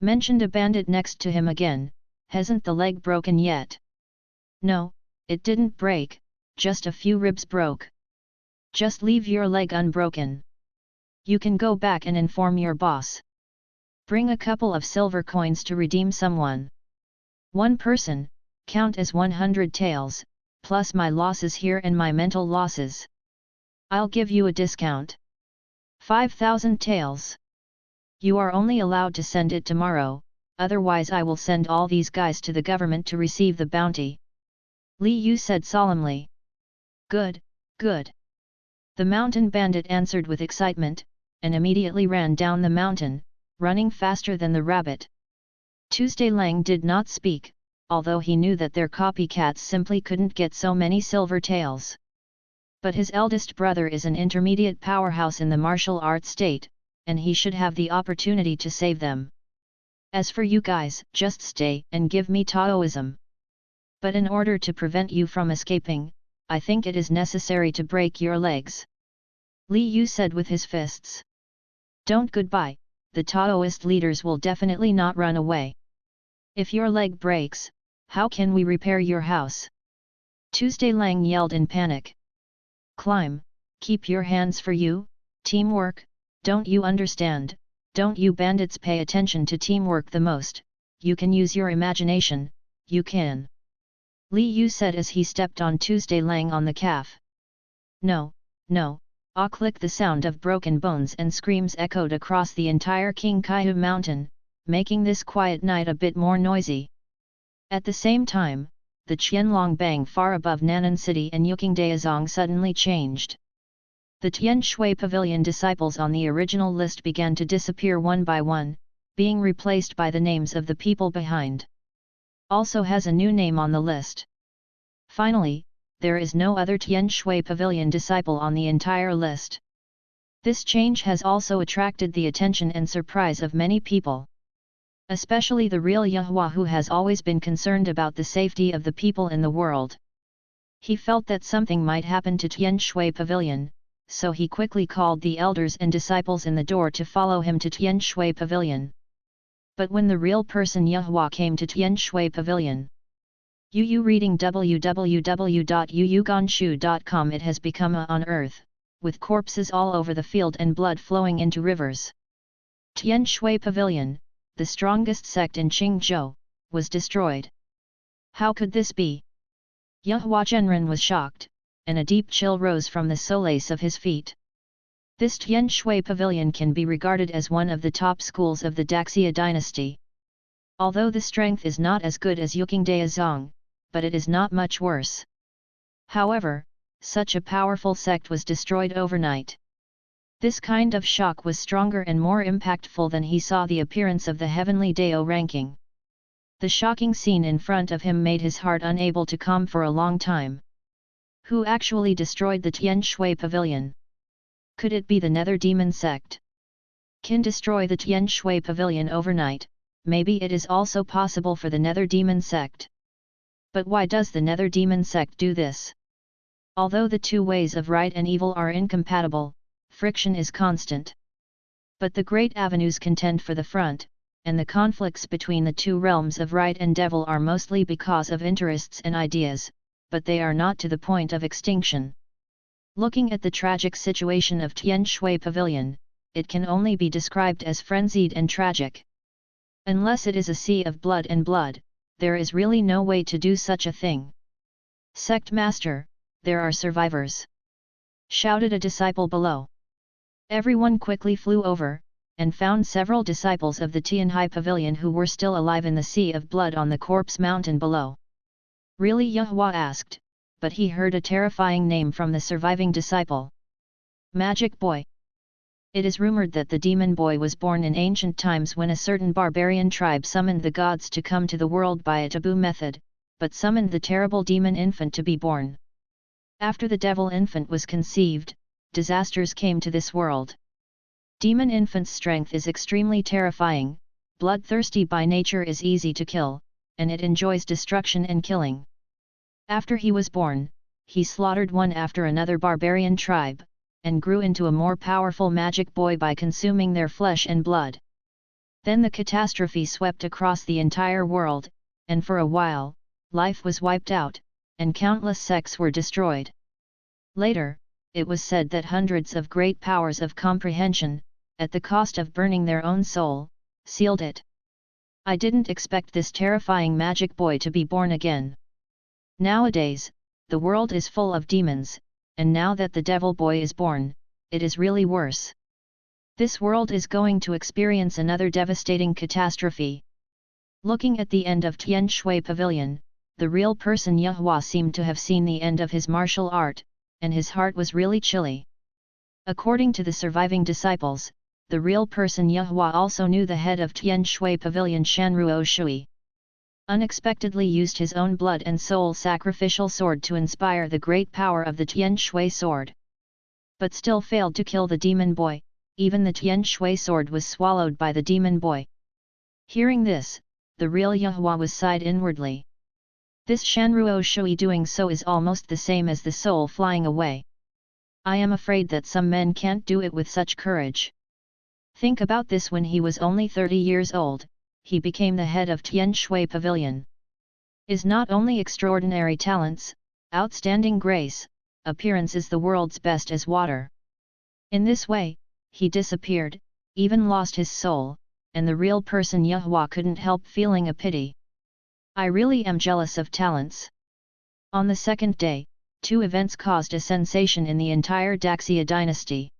Mentioned a bandit next to him again, hasn't the leg broken yet? No, it didn't break, just a few ribs broke. Just leave your leg unbroken. You can go back and inform your boss. Bring a couple of silver coins to redeem someone. One person, count as 100 taels, plus my losses here and my mental losses. I'll give you a discount. 5,000 taels. You are only allowed to send it tomorrow, otherwise I will send all these guys to the government to receive the bounty. Li Yu said solemnly. Good, good. The mountain bandit answered with excitement, and immediately ran down the mountain, running faster than the rabbit. Tuesday Lang did not speak, although he knew that their copycats simply couldn't get so many silver taels. But his eldest brother is an intermediate powerhouse in the martial arts state, and he should have the opportunity to save them. As for you guys, just stay and give me Taoism. But in order to prevent you from escaping, I think it is necessary to break your legs. Li Yu said with his fists. Don't goodbye, the Taoist leaders will definitely not run away. If your leg breaks, how can we repair your house? Tuesday Lang yelled in panic. Climb, keep your hands for you, teamwork, don't you understand, don't you bandits pay attention to teamwork the most, you can use your imagination, you can. Li Yu said as he stepped on Tuesday Lang on the calf. No, no, click. The sound of broken bones and screams echoed across the entire King Kaihu mountain, making this quiet night a bit more noisy. At the same time, the Qianlong Bang far above Nan'an City and Yukingdaozong suddenly changed. The Tian Shui Pavilion disciples on the original list began to disappear one by one, being replaced by the names of the people behind. Also has a new name on the list. Finally, there is no other Tian Shui Pavilion disciple on the entire list. This change has also attracted the attention and surprise of many people. Especially the real Yahua, who has always been concerned about the safety of the people in the world. He felt that something might happen to Tian Shui Pavilion, so he quickly called the elders and disciples in the door to follow him to Tian Shui Pavilion. But when the real person Yahua came to Tian Shui Pavilion, Yu reading www.yuyuganshu.com, it has become a on earth, with corpses all over the field and blood flowing into rivers. Tian Shui Pavilion, the strongest sect in Qingzhou, was destroyed. How could this be? Yahua Zhenren was shocked, and a deep chill rose from the soles of his feet. This Tian Shui Pavilion can be regarded as one of the top schools of the Daxia dynasty. Although the strength is not as good as Yukingdaozong, but it is not much worse. However, such a powerful sect was destroyed overnight. This kind of shock was stronger and more impactful than he saw the appearance of the heavenly Dao ranking. The shocking scene in front of him made his heart unable to calm for a long time. Who actually destroyed the Tian Shui Pavilion? Could it be the Nether Demon sect? Can destroy the Tian Shui Pavilion overnight, maybe it is also possible for the Nether Demon sect. But why does the Nether Demon sect do this? Although the two ways of right and evil are incompatible, friction is constant. But the great avenues contend for the front, and the conflicts between the two realms of right and devil are mostly because of interests and ideas, but they are not to the point of extinction. Looking at the tragic situation of Tian Shui Pavilion, it can only be described as frenzied and tragic. Unless it is a sea of blood and blood, there is really no way to do such a thing. Sect Master, there are survivors! Shouted a disciple below. Everyone quickly flew over, and found several disciples of the Tianhai Pavilion who were still alive in the sea of blood on the corpse mountain below. Really? Yahua asked, but he heard a terrifying name from the surviving disciple. Magic Boy. It is rumored that the demon boy was born in ancient times when a certain barbarian tribe summoned the gods to come to the world by a taboo method, but summoned the terrible demon infant to be born. After the devil infant was conceived, disasters came to this world. Demon infant's strength is extremely terrifying, bloodthirsty by nature, is easy to kill, and it enjoys destruction and killing. After he was born, he slaughtered one after another barbarian tribe, and grew into a more powerful magic boy by consuming their flesh and blood. Then the catastrophe swept across the entire world, and for a while, life was wiped out, and countless sects were destroyed. Later, it was said that hundreds of great powers of comprehension, at the cost of burning their own soul, sealed it. I didn't expect this terrifying magic boy to be born again. Nowadays, the world is full of demons, and now that the devil boy is born, it is really worse. This world is going to experience another devastating catastrophe. Looking at the end of Tian Shui Pavilion, the real person Yahua seemed to have seen the end of his martial art, and his heart was really chilly. According to the surviving disciples, the real person Yahua also knew the head of Tian Shui Pavilion Shanruo Shui. Unexpectedly used his own blood and soul sacrificial sword to inspire the great power of the Tian Shui sword. But still failed to kill the demon boy, even the Tian Shui sword was swallowed by the demon boy. Hearing this, the real Yahua was sighed inwardly. This Shanruo Shui doing so is almost the same as the soul flying away. I am afraid that some men can't do it with such courage. Think about this: when he was only 30 years old, he became the head of Tian Shui Pavilion. Is not only extraordinary talents, outstanding grace, appearance is the world's best as water. In this way, he disappeared, even lost his soul, and the real person Yahua couldn't help feeling a pity. I really am jealous of talents. On the second day, two events caused a sensation in the entire Daxia dynasty.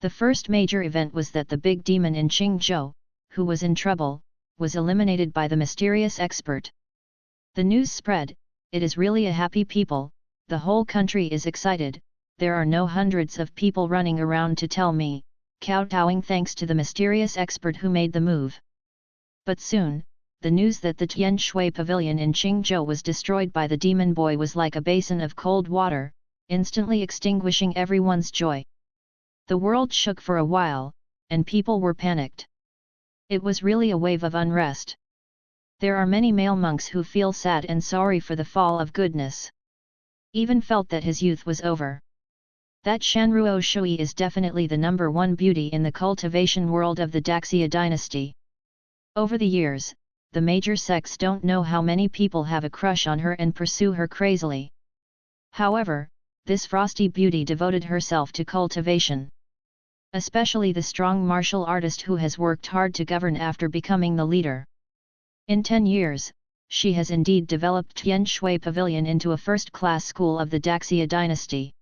The first major event was that the big demon in Qingzhou, who was in trouble, was eliminated by the mysterious expert. The news spread, it is really a happy people, the whole country is excited, there are no hundreds of people running around to tell me, kowtowing thanks to the mysterious expert who made the move. But soon, the news that the Tian Shui Pavilion in Qingzhou was destroyed by the demon boy was like a basin of cold water, instantly extinguishing everyone's joy. The world shook for a while, and people were panicked. It was really a wave of unrest. There are many male monks who feel sad and sorry for the fall of goodness. Even felt that his youth was over. That Shanruo Shui is definitely the number one beauty in the cultivation world of the Daxia dynasty. Over the years, the major sects don't know how many people have a crush on her and pursue her crazily. However, this frosty beauty devoted herself to cultivation. Especially the strong martial artist who has worked hard to govern after becoming the leader. In 10 years, she has indeed developed Tian Shui Pavilion into a first-class school of the Daxia dynasty.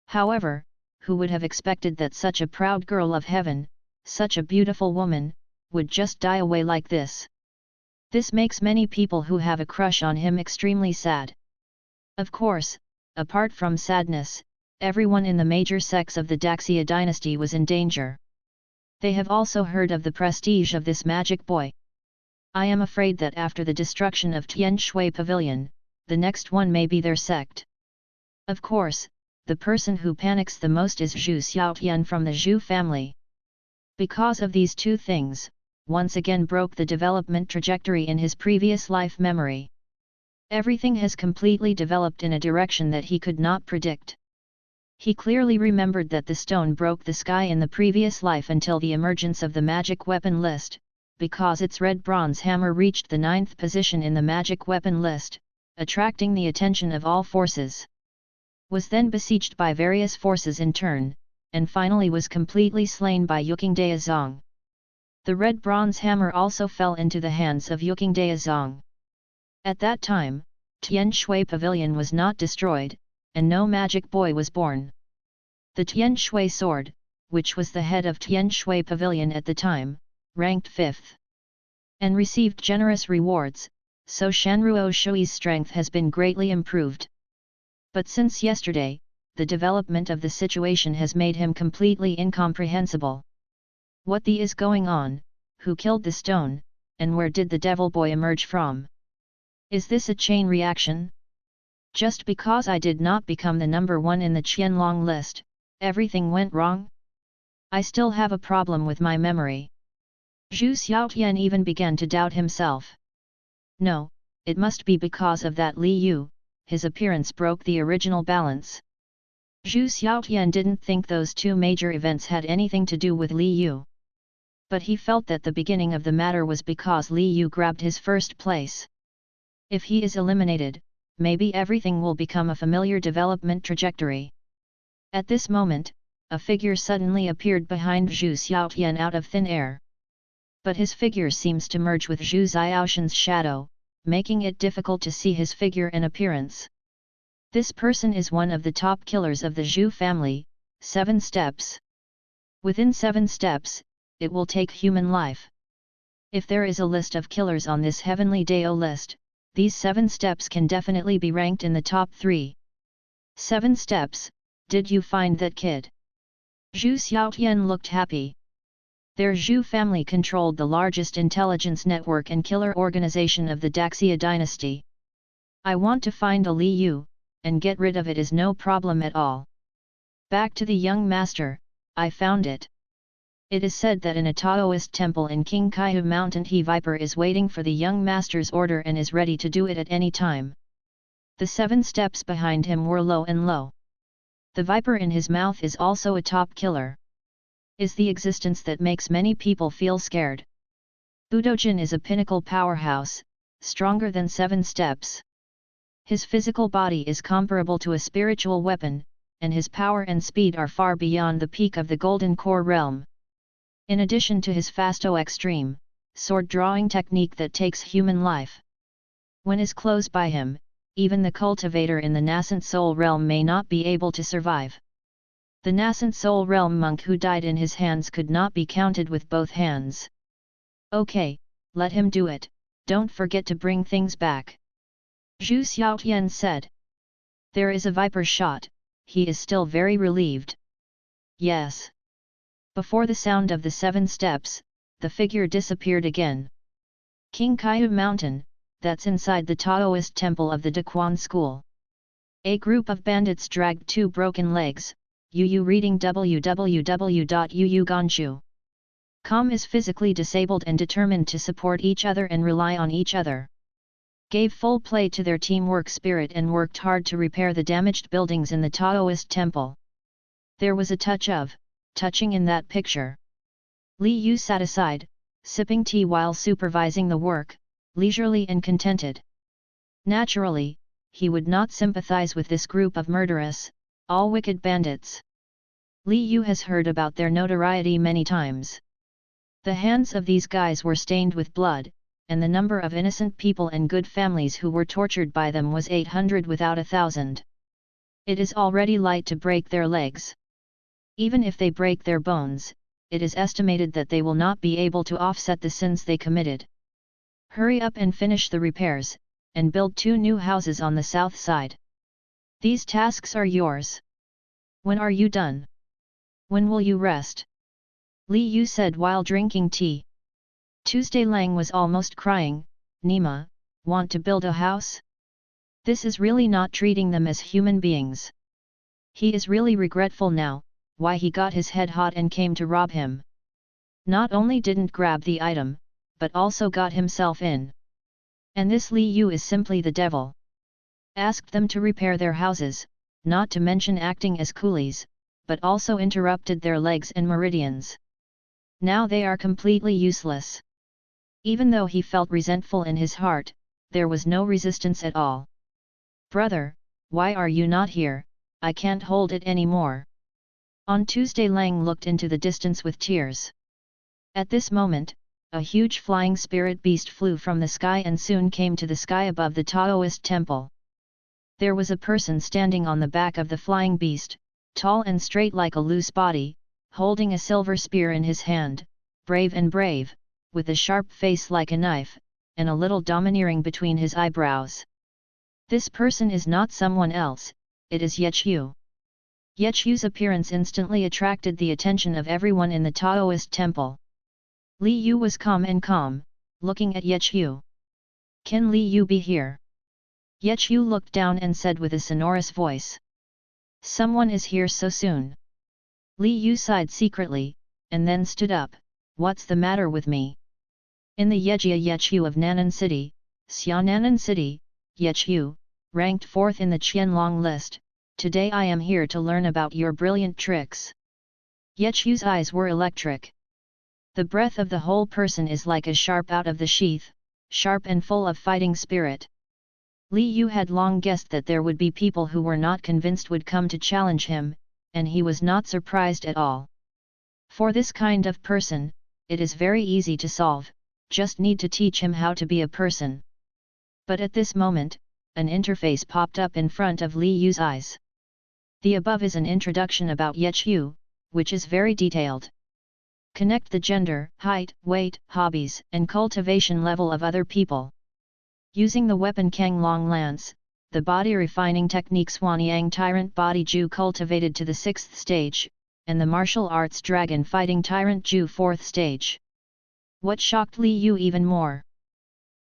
However, who would have expected that such a proud girl of heaven, such a beautiful woman, would just die away like this? This makes many people who have a crush on him extremely sad. Of course, apart from sadness, everyone in the major sects of the Daxia dynasty was in danger. They have also heard of the prestige of this magic boy. I am afraid that after the destruction of Tian Shui Pavilion, the next one may be their sect. Of course, the person who panics the most is Zhu Xiaotian from the Zhu family. Because of these two things, once again broke the development trajectory in his previous life memory. Everything has completely developed in a direction that he could not predict. He clearly remembered that the stone broke the sky in the previous life until the emergence of the magic weapon list, because its red bronze hammer reached the 9th position in the magic weapon list, attracting the attention of all forces. Was then besieged by various forces in turn, and finally was completely slain by Yukingdea Zong. The red bronze hammer also fell into the hands of Yukingdea Zong. At that time, Tian Shui Pavilion was not destroyed, and no magic boy was born. The Tian Shui sword, which was the head of Tian Shui Pavilion at the time, ranked 5th. And received generous rewards, so Shanruo Shui's strength has been greatly improved. But since yesterday, the development of the situation has made him completely incomprehensible. What the is going on, who killed the stone, and where did the devil boy emerge from? Is this a chain reaction? Just because I did not become the number one in the Qianlong list, everything went wrong? I still have a problem with my memory. Zhu Xiaotian even began to doubt himself. No, it must be because of that Li Yu, his appearance broke the original balance. Zhu Xiaotian didn't think those two major events had anything to do with Li Yu. But he felt that the beginning of the matter was because Li Yu grabbed his first place. If he is eliminated, maybe everything will become a familiar development trajectory. At this moment, a figure suddenly appeared behind Zhu Xiaotian out of thin air. But his figure seems to merge with Zhu Xiaoshan's shadow, making it difficult to see his figure and appearance. This person is one of the top killers of the Zhu family, 7 steps. Within 7 steps, it will take human life. If there is a list of killers on this heavenly Dao list, these 7 steps can definitely be ranked in the top 3. 7 steps, did you find that kid? Zhu Xiaotian looked happy. Their Zhu family controlled the largest intelligence network and killer organization of the Daxia dynasty. I want to find a Li Yu, and get rid of it is no problem at all. Back to the young master, I found it. It is said that in a Taoist temple in King Kaihu Mountain he Viper is waiting for the young master's order and is ready to do it at any time. The 7 steps behind him were low and low. The Viper in his mouth is also a top killer. Is the existence that makes many people feel scared. Budojin is a pinnacle powerhouse, stronger than 7 steps. His physical body is comparable to a spiritual weapon, and his power and speed are far beyond the peak of the Golden Core realm. In addition to his fasto extreme, sword drawing technique that takes human life. When is close by him, even the cultivator in the nascent soul realm may not be able to survive. The nascent soul realm monk who died in his hands could not be counted with both hands. Okay, let him do it, don't forget to bring things back. Zhu Xiaotian said. There is a Viper shot, he is still very relieved. Yes. Before the sound of the 7 steps, the figure disappeared again. King Kaihu Mountain, that's inside the Taoist temple of the Daquan school. A group of bandits dragged 2 broken legs. Yu reading www.yuuganshu.com is physically disabled and determined to support each other and rely on each other. Gave full play to their teamwork spirit and worked hard to repair the damaged buildings in the Taoist temple. There was a touching in that picture. Li Yu sat aside, sipping tea while supervising the work, leisurely and contented. Naturally, he would not sympathize with this group of murderous, all wicked bandits. Li Yu has heard about their notoriety many times. The hands of these guys were stained with blood, and the number of innocent people and good families who were tortured by them was 800 without 1,000. It is already light to break their legs. Even if they break their bones, it is estimated that they will not be able to offset the sins they committed. Hurry up and finish the repairs, and build 2 new houses on the south side. These tasks are yours. When are you done? When will you rest? Li Yu said while drinking tea. Tuesday Lang was almost crying. Nima, want to build a house? This is really not treating them as human beings. He is really regretful now, why he got his head hot and came to rob him. Not only didn't grab the item, but also got himself in. And this Li Yu is simply the devil. Asked them to repair their houses, not to mention acting as coolies, but also interrupted their legs and meridians. Now they are completely useless. Even though he felt resentful in his heart, there was no resistance at all. Brother, why are you not here? I can't hold it anymore. On Tuesday Lang looked into the distance with tears. At this moment, a huge flying spirit beast flew from the sky and soon came to the sky above the Taoist temple. There was a person standing on the back of the flying beast, tall and straight like a loose body, holding a silver spear in his hand, brave, with a sharp face like a knife, and a little domineering between his eyebrows. This person is not someone else, it is Yechu. Yechu's appearance instantly attracted the attention of everyone in the Taoist temple. Li Yu was calm, looking at Yechu. Can Li Yu be here? Yechu looked down and said with a sonorous voice. Someone is here so soon. Li Yu sighed secretly, and then stood up. What's the matter with me? In the Yejia Yechu of Nanan City, Xiaonanan City, Yechu, ranked 4th in the Qianlong list, today I am here to learn about your brilliant tricks. Yechu's eyes were electric. The breath of the whole person is like a sharp out of the sheath, sharp and full of fighting spirit. Li Yu had long guessed that there would be people who were not convinced would come to challenge him, and he was not surprised at all. For this kind of person, it is very easy to solve, just need to teach him how to be a person. But at this moment, an interface popped up in front of Li Yu's eyes. The above is an introduction about Yechu, which is very detailed. Connect the gender, height, weight, hobbies, and cultivation level of other people. Using the weapon Kang Long Lance, the body refining technique Swanyang Tyrant Body Ju cultivated to the 6th stage, and the martial arts Dragon Fighting Tyrant Ju 4th stage. What shocked Li Yu even more?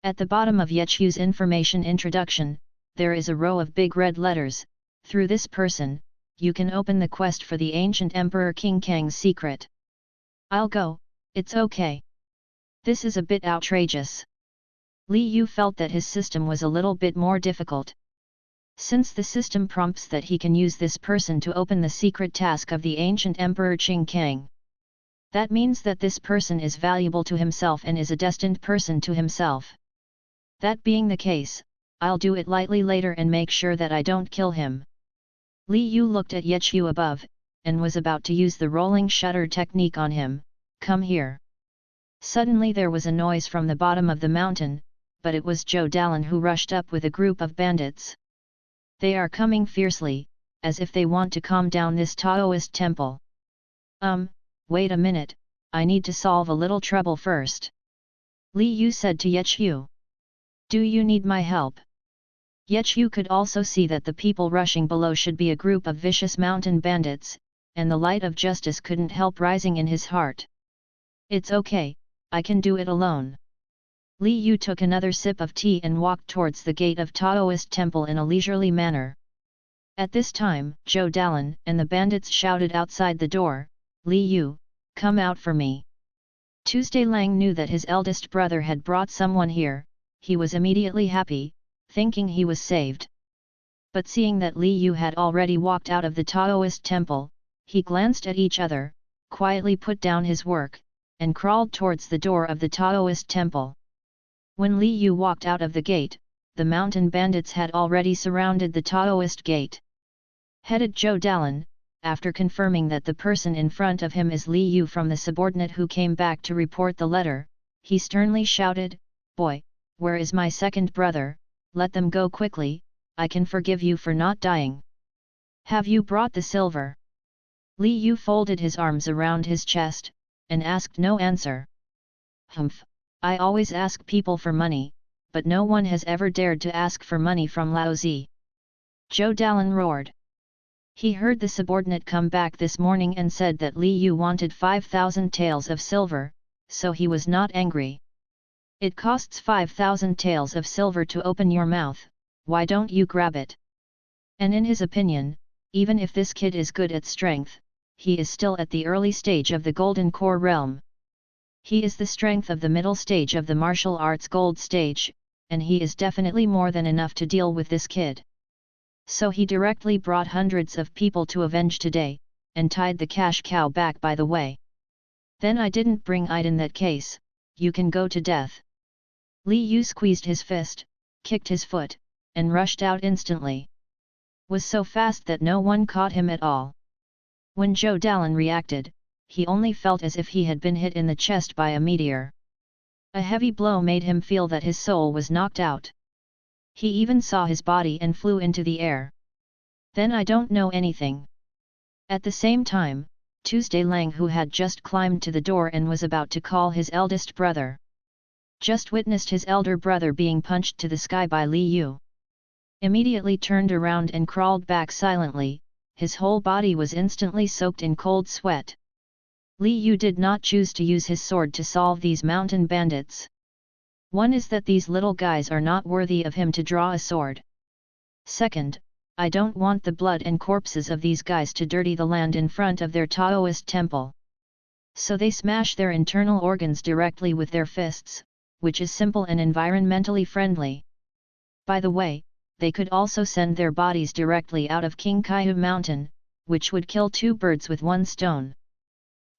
At the bottom of Yechu's information introduction, there is a row of big red letters. Through this person, you can open the quest for the ancient Emperor King Kang's secret. I'll go, it's okay. This is a bit outrageous. Li Yu felt that his system was a little bit more difficult. Since the system prompts that he can use this person to open the secret task of the ancient Emperor Qing Kang. That means that this person is valuable to himself and is a destined person to himself. That being the case, I'll do it lightly later and make sure that I don't kill him. Li Yu looked at Yechu above, and was about to use the rolling shutter technique on him. Come here. Suddenly there was a noise from the bottom of the mountain, but it was Zhou Dalan who rushed up with a group of bandits. They are coming fiercely, as if they want to calm down this Taoist temple. Wait a minute, I need to solve a little trouble first. Li Yu said to Yechu. Do you need my help? Yechu could also see that the people rushing below should be a group of vicious mountain bandits, and the light of justice couldn't help rising in his heart. It's okay, I can do it alone. Li Yu took another sip of tea and walked towards the gate of Taoist temple in a leisurely manner. At this time, Zhou Dalan and the bandits shouted outside the door, Li Yu, come out for me. Tuesday Lang knew that his eldest brother had brought someone here. He was immediately happy, thinking he was saved. But seeing that Li Yu had already walked out of the Taoist temple, he glanced at each other, quietly put down his work, and crawled towards the door of the Taoist temple. When Li Yu walked out of the gate, the mountain bandits had already surrounded the Taoist gate. Headed Zhou Dalan, after confirming that the person in front of him is Li Yu from the subordinate who came back to report the letter, he sternly shouted, Boy, where is my second brother? Let them go quickly, I can forgive you for not dying. Have you brought the silver? Li Yu folded his arms around his chest, and asked no answer. Humph, I always ask people for money, but no one has ever dared to ask for money from Lao Zi. Zhou Dalan roared. He heard the subordinate come back this morning and said that Li Yu wanted 5,000 taels of silver, so he was not angry. It costs 5,000 taels of silver to open your mouth, why don't you grab it? And in his opinion, even if this kid is good at strength, he is still at the early stage of the Golden Core realm. He is the strength of the middle stage of the martial arts gold stage, and he is definitely more than enough to deal with this kid. So he directly brought hundreds of people to avenge today, and tied the cash cow back by the way. Then I didn't bring it in that case, you can go to death. Li Yu squeezed his fist, kicked his foot, and rushed out instantly. Was so fast that no one caught him at all. When Zhou Dalan reacted, he only felt as if he had been hit in the chest by a meteor. A heavy blow made him feel that his soul was knocked out. He even saw his body and flew into the air. Then I don't know anything. At the same time, Tuesday Lang, who had just climbed to the door and was about to call his eldest brother, just witnessed his elder brother being punched to the sky by Li Yu. Immediately turned around and crawled back silently, his whole body was instantly soaked in cold sweat. Li Yu did not choose to use his sword to solve these mountain bandits. One is that these little guys are not worthy of him to draw a sword. Second, I don't want the blood and corpses of these guys to dirty the land in front of their Taoist temple. So they smash their internal organs directly with their fists, which is simple and environmentally friendly. By the way, they could also send their bodies directly out of King Kaihu Mountain, which would kill two birds with one stone.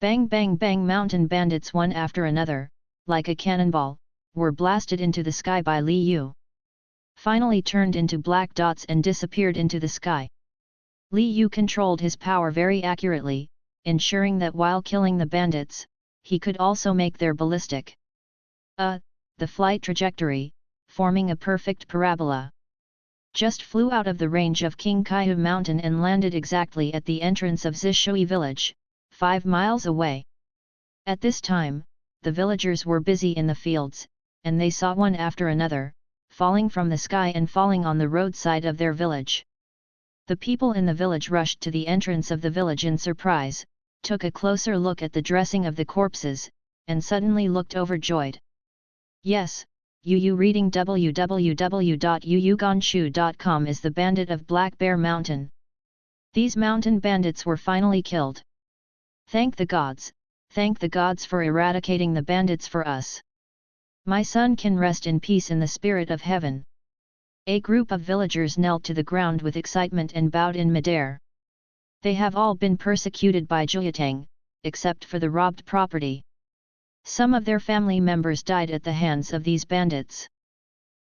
Bang bang bang, mountain bandits one after another, like a cannonball, were blasted into the sky by Li Yu. Finally turned into black dots and disappeared into the sky. Li Yu controlled his power very accurately, ensuring that while killing the bandits, he could also make their ballistic the flight trajectory, forming a perfect parabola. Just flew out of the range of King Kaihu Mountain and landed exactly at the entrance of Zishui village, 5 miles away. At this time, the villagers were busy in the fields, and they saw one after another, falling from the sky and falling on the roadside of their village. The people in the village rushed to the entrance of the village in surprise, took a closer look at the dressing of the corpses, and suddenly looked overjoyed. Yes, Yu reading www.yuyugonshu.com is the bandit of Black Bear Mountain. These mountain bandits were finally killed. Thank the gods for eradicating the bandits for us. My son can rest in peace in the spirit of heaven. A group of villagers knelt to the ground with excitement and bowed in midair. They have all been persecuted by Juyatang, except for the robbed property. Some of their family members died at the hands of these bandits.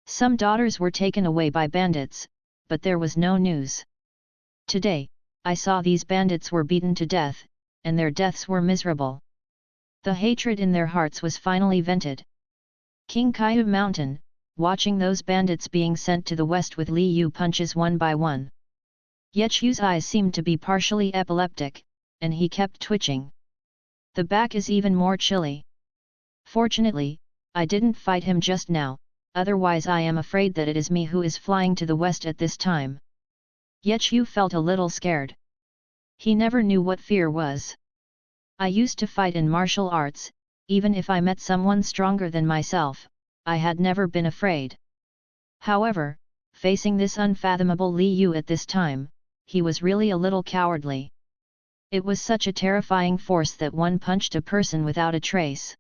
Some daughters were taken away by bandits, but there was no news. Today, I saw these bandits were beaten to death, and their deaths were miserable. The hatred in their hearts was finally vented. King Kaihu Mountain, watching those bandits being sent to the west with Li Yu punches one by one. Yechu's eyes seemed to be partially epileptic, and he kept twitching. The back is even more chilly. Fortunately, I didn't fight him just now, otherwise I am afraid that it is me who is flying to the west at this time. Yechu felt a little scared. He never knew what fear was. I used to fight in martial arts, even if I met someone stronger than myself, I had never been afraid. However, facing this unfathomable Li Yu at this time, he was really a little cowardly. It was such a terrifying force that one punched a person without a trace.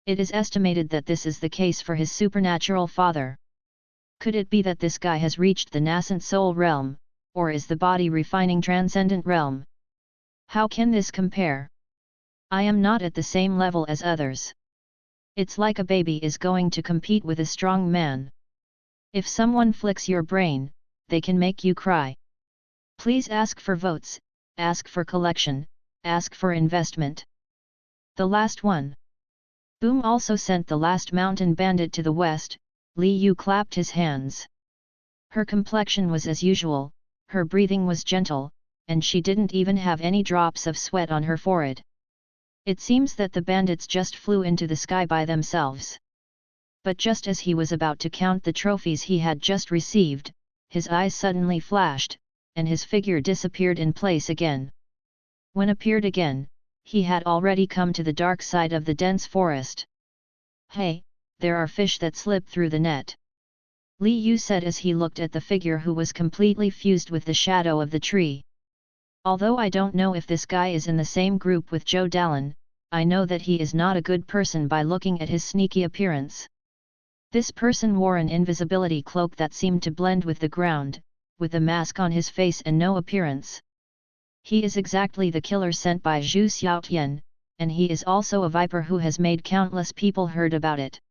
It is estimated that this is the case for his supernatural father. Could it be that this guy has reached the nascent soul realm, or is the body refining transcendent realm? How can this compare? I am not at the same level as others. It's like a baby is going to compete with a strong man. If someone flicks your brain, they can make you cry. Please ask for votes, ask for collection, ask for investment. The last one. Boom also sent the last mountain bandit to the west. Li Yu clapped his hands. Her complexion was as usual, her breathing was gentle, and she didn't even have any drops of sweat on her forehead. It seems that the bandits just flew into the sky by themselves. But just as he was about to count the trophies he had just received, his eyes suddenly flashed, and his figure disappeared in place again. When appeared again, he had already come to the dark side of the dense forest. Hey, there are fish that slip through the net. Li Yu said as he looked at the figure who was completely fused with the shadow of the tree. Although I don't know if this guy is in the same group with Zhou Dalan, I know that he is not a good person by looking at his sneaky appearance. This person wore an invisibility cloak that seemed to blend with the ground, with a mask on his face and no appearance. He is exactly the killer sent by Zhu Xiaotian, and he is also a viper who has made countless people heard about it.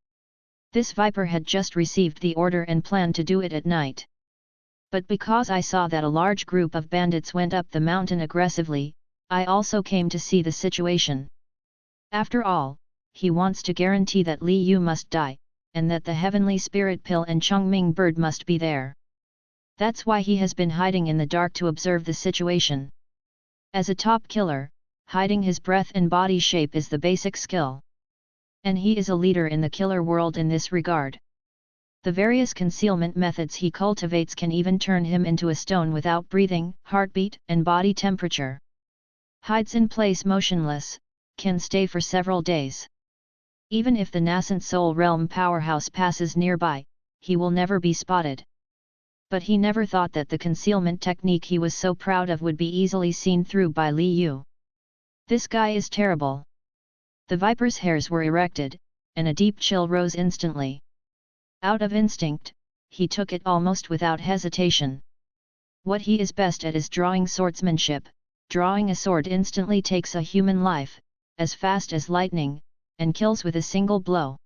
This viper had just received the order and planned to do it at night. But because I saw that a large group of bandits went up the mountain aggressively, I also came to see the situation. After all, he wants to guarantee that Li Yu must die, and that the heavenly spirit pill and Chongming bird must be there. That's why he has been hiding in the dark to observe the situation. As a top killer, hiding his breath and body shape is the basic skill. And he is a leader in the killer world in this regard. The various concealment methods he cultivates can even turn him into a stone without breathing, heartbeat, and body temperature. Hides in place motionless, can stay for several days. Even if the nascent soul realm powerhouse passes nearby, he will never be spotted. But he never thought that the concealment technique he was so proud of would be easily seen through by Li Yu. This guy is terrible. The viper's hairs were erected, and a deep chill rose instantly. Out of instinct, he took it almost without hesitation. What he is best at is drawing swordsmanship. Drawing a sword instantly takes a human life, as fast as lightning, and kills with a single blow.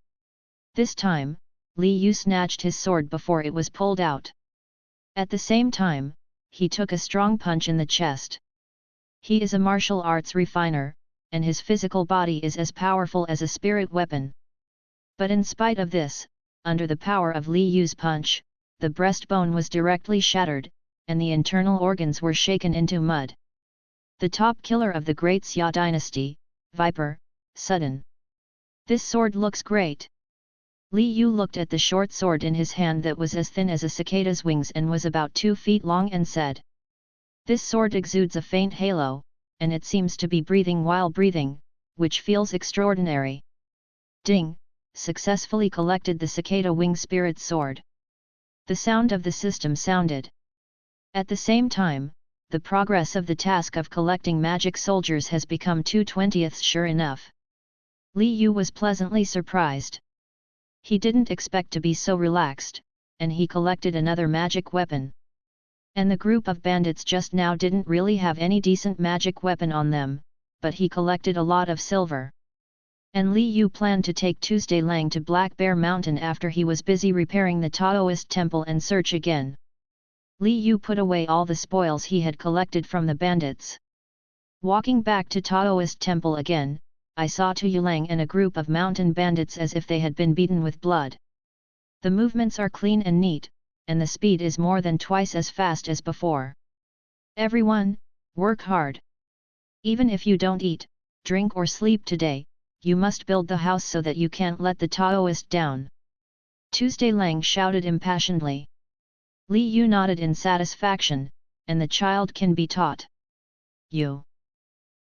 This time, Li Yu snatched his sword before it was pulled out. At the same time, he took a strong punch in the chest. He is a martial arts refiner, and his physical body is as powerful as a spirit weapon. But in spite of this, under the power of Li Yu's punch, the breastbone was directly shattered, and the internal organs were shaken into mud. The top killer of the Great Xia dynasty, Viper, sudden. This sword looks great. Li Yu looked at the short sword in his hand that was as thin as a cicada's wings and was about 2 feet long and said, "This sword exudes a faint halo, and it seems to be breathing while breathing, which feels extraordinary." Ding! Successfully collected the cicada wing spirit sword. The sound of the system sounded. At the same time, the progress of the task of collecting magic soldiers has become 2/20 sure enough. Li Yu was pleasantly surprised. He didn't expect to be so relaxed, and he collected another magic weapon. And the group of bandits just now didn't really have any decent magic weapon on them, but he collected a lot of silver. And Li Yu planned to take Tuesday Lang to Black Bear Mountain after he was busy repairing the Taoist temple and search again. Li Yu put away all the spoils he had collected from the bandits. Walking back to Taoist temple again, I saw Tu Yulang and a group of mountain bandits as if they had been beaten with blood. The movements are clean and neat, and the speed is more than twice as fast as before. Everyone, work hard. Even if you don't eat, drink or sleep today, you must build the house so that you can't let the Taoist down. Tuesday Lang shouted impassionedly. Li Yu nodded in satisfaction, and the child can be taught. You.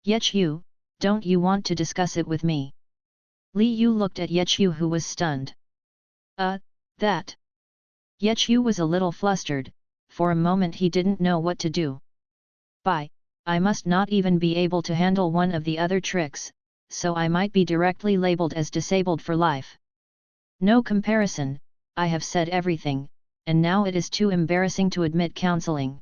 Yechu, don't you want to discuss it with me? Li Yu looked at Yechu who was stunned. That. Yechu was a little flustered, for a moment he didn't know what to do. I must not even be able to handle one of the other tricks, so I might be directly labeled as disabled for life. No comparison, I have said everything, and now it is too embarrassing to admit counseling.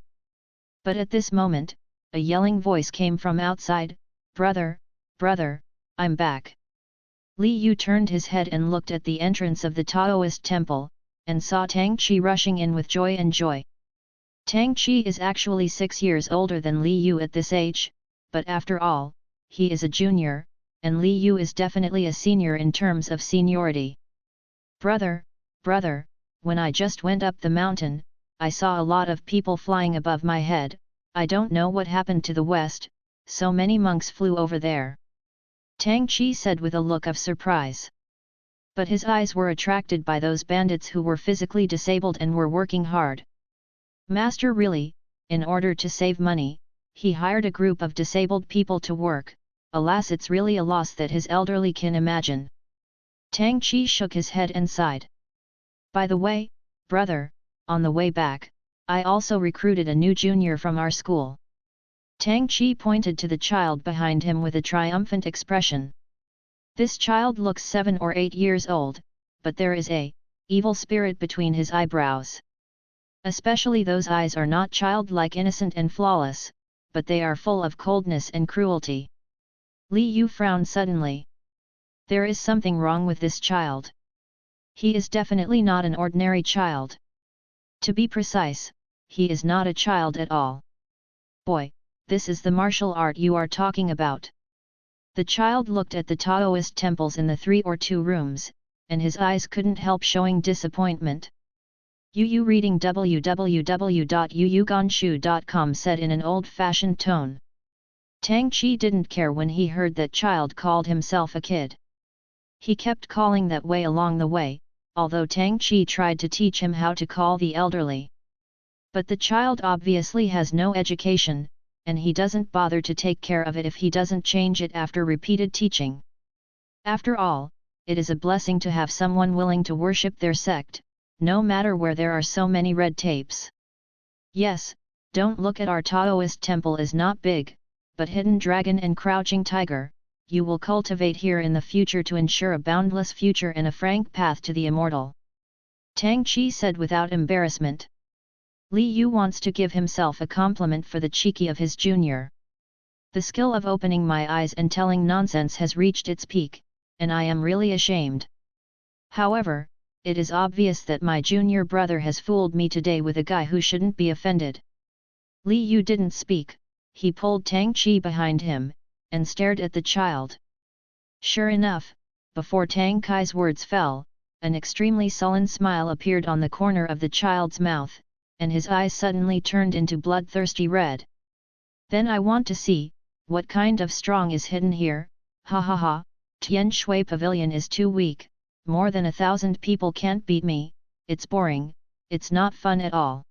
But at this moment, a yelling voice came from outside, "Brother, brother, I'm back." Li Yu turned his head and looked at the entrance of the Taoist temple, and saw Tang Qi rushing in with joy and joy. Tang Qi is actually 6 years older than Li Yu at this age, but after all, he is a junior, and Li Yu is definitely a senior in terms of seniority. Brother, when I just went up the mountain, I saw a lot of people flying above my head. I don't know what happened to the west, so many monks flew over there. Tang Qi said with a look of surprise. But his eyes were attracted by those bandits who were physically disabled and were working hard. Master really, in order to save money, he hired a group of disabled people to work. Alas, it's really a loss that his elderly can imagine. Tang Qi shook his head and sighed. By the way, brother, on the way back, I also recruited a new junior from our school. Tang Qi pointed to the child behind him with a triumphant expression. This child looks 7 or 8 years old, but there is a evil spirit between his eyebrows. Especially those eyes are not childlike, innocent and flawless, but they are full of coldness and cruelty. Li Yu frowned suddenly. There is something wrong with this child. He is definitely not an ordinary child. To be precise, he is not a child at all. Boy, this is the martial art you are talking about. The child looked at the Taoist temples in the 3 or 2 rooms, and his eyes couldn't help showing disappointment. Yu reading www.yuyuganshu.com said in an old-fashioned tone. Tang Qi didn't care when he heard that child called himself a kid. He kept calling that way along the way, although Tang Qi tried to teach him how to call the elderly. But the child obviously has no education, and he doesn't bother to take care of it if he doesn't change it after repeated teaching. After all, it is a blessing to have someone willing to worship their sect, no matter where there are so many red tapes. Yes, don't look at our Taoist temple is not big, but hidden dragon and crouching tiger, you will cultivate here in the future to ensure a boundless future and a frank path to the immortal. Tang Chi said without embarrassment. Li Yu wants to give himself a compliment for the cheeky of his junior. The skill of opening my eyes and telling nonsense has reached its peak, and I am really ashamed. However, it is obvious that my junior brother has fooled me today with a guy who shouldn't be offended. Li Yu didn't speak, he pulled Tang Chi behind him, and stared at the child. Sure enough, before Tang Kai's words fell, an extremely sullen smile appeared on the corner of the child's mouth, and his eyes suddenly turned into bloodthirsty red. Then I want to see, what kind of strong is hidden here, ha ha ha, Tian Shui Pavilion is too weak, more than 1,000 people can't beat me, it's boring, it's not fun at all.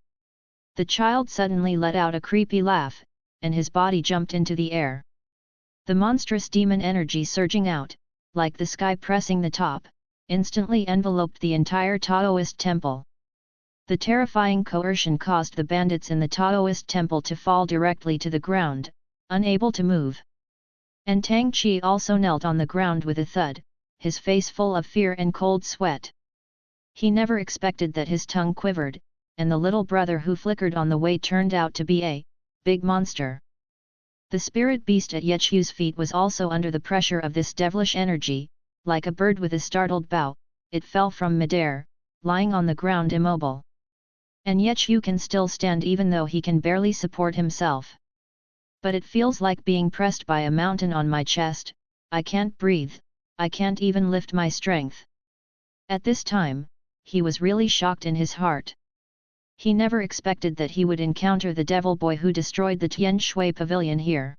The child suddenly let out a creepy laugh, and his body jumped into the air. The monstrous demon energy surging out, like the sky pressing the top, instantly enveloped the entire Taoist temple. The terrifying coercion caused the bandits in the Taoist temple to fall directly to the ground, unable to move. And Tang Chi also knelt on the ground with a thud, his face full of fear and cold sweat. He never expected that his tongue quivered, and the little brother who flickered on the way turned out to be a big monster. The spirit beast at Yechu's feet was also under the pressure of this devilish energy, like a bird with a startled bow, it fell from midair, lying on the ground immobile. And Yechu can still stand even though he can barely support himself. But it feels like being pressed by a mountain on my chest, I can't breathe, I can't even lift my strength. At this time, he was really shocked in his heart. He never expected that he would encounter the devil boy who destroyed the Tian Shui Pavilion here.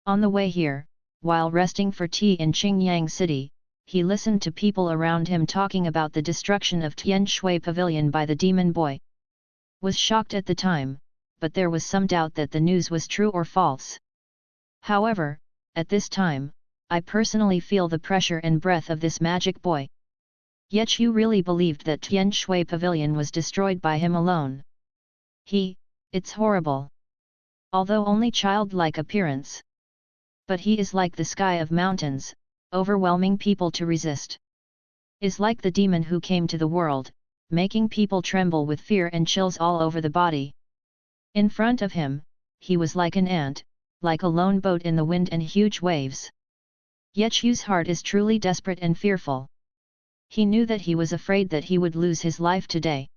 On the way here, while resting for tea in Qingyang City, he listened to people around him talking about the destruction of Tian Shui Pavilion by the demon boy. Was shocked at the time, but there was some doubt that the news was true or false. However, at this time, I personally feel the pressure and breath of this magic boy. Yechu really believed that Tian Shui Pavilion was destroyed by him alone. It's horrible. Although only childlike appearance. But he is like the sky of mountains, overwhelming people to resist. Is like the demon who came to the world, making people tremble with fear and chills all over the body. In front of him, he was like an ant, like a lone boat in the wind and huge waves. Yechu's heart is truly desperate and fearful. He knew that he was afraid that he would lose his life today.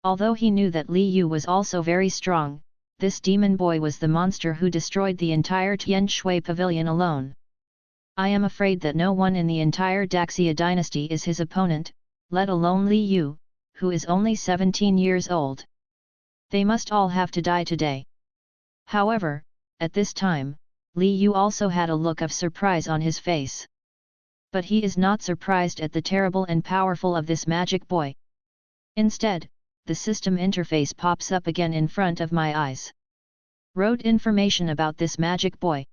Although he knew that Li Yu was also very strong, this demon boy was the monster who destroyed the entire Tian Shui Pavilion alone. I am afraid that no one in the entire Daxia dynasty is his opponent, let alone Li Yu, who is only 17 years old. They must all have to die today. However, at this time, Li Yu also had a look of surprise on his face. But he is not surprised at the terrible and powerful of this magic boy. Instead, the system interface pops up again in front of my eyes. Wrote information about this magic boy.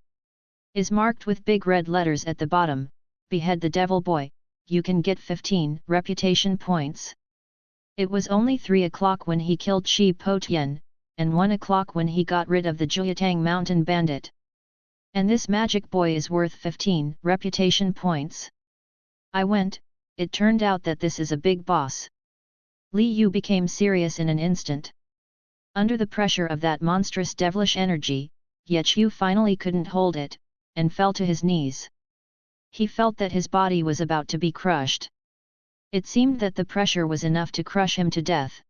Is marked with big red letters at the bottom, behead the devil boy, you can get 15 reputation points. It was only 3 o'clock when he killed Shi Po Tian, and 1 o'clock when he got rid of the Juyatang mountain bandit. And this magic boy is worth 15 reputation points. I went, it turned out that this is a big boss. Li Yu became serious in an instant. Under the pressure of that monstrous devilish energy, Yechu finally couldn't hold it, and fell to his knees. He felt that his body was about to be crushed. It seemed that the pressure was enough to crush him to death.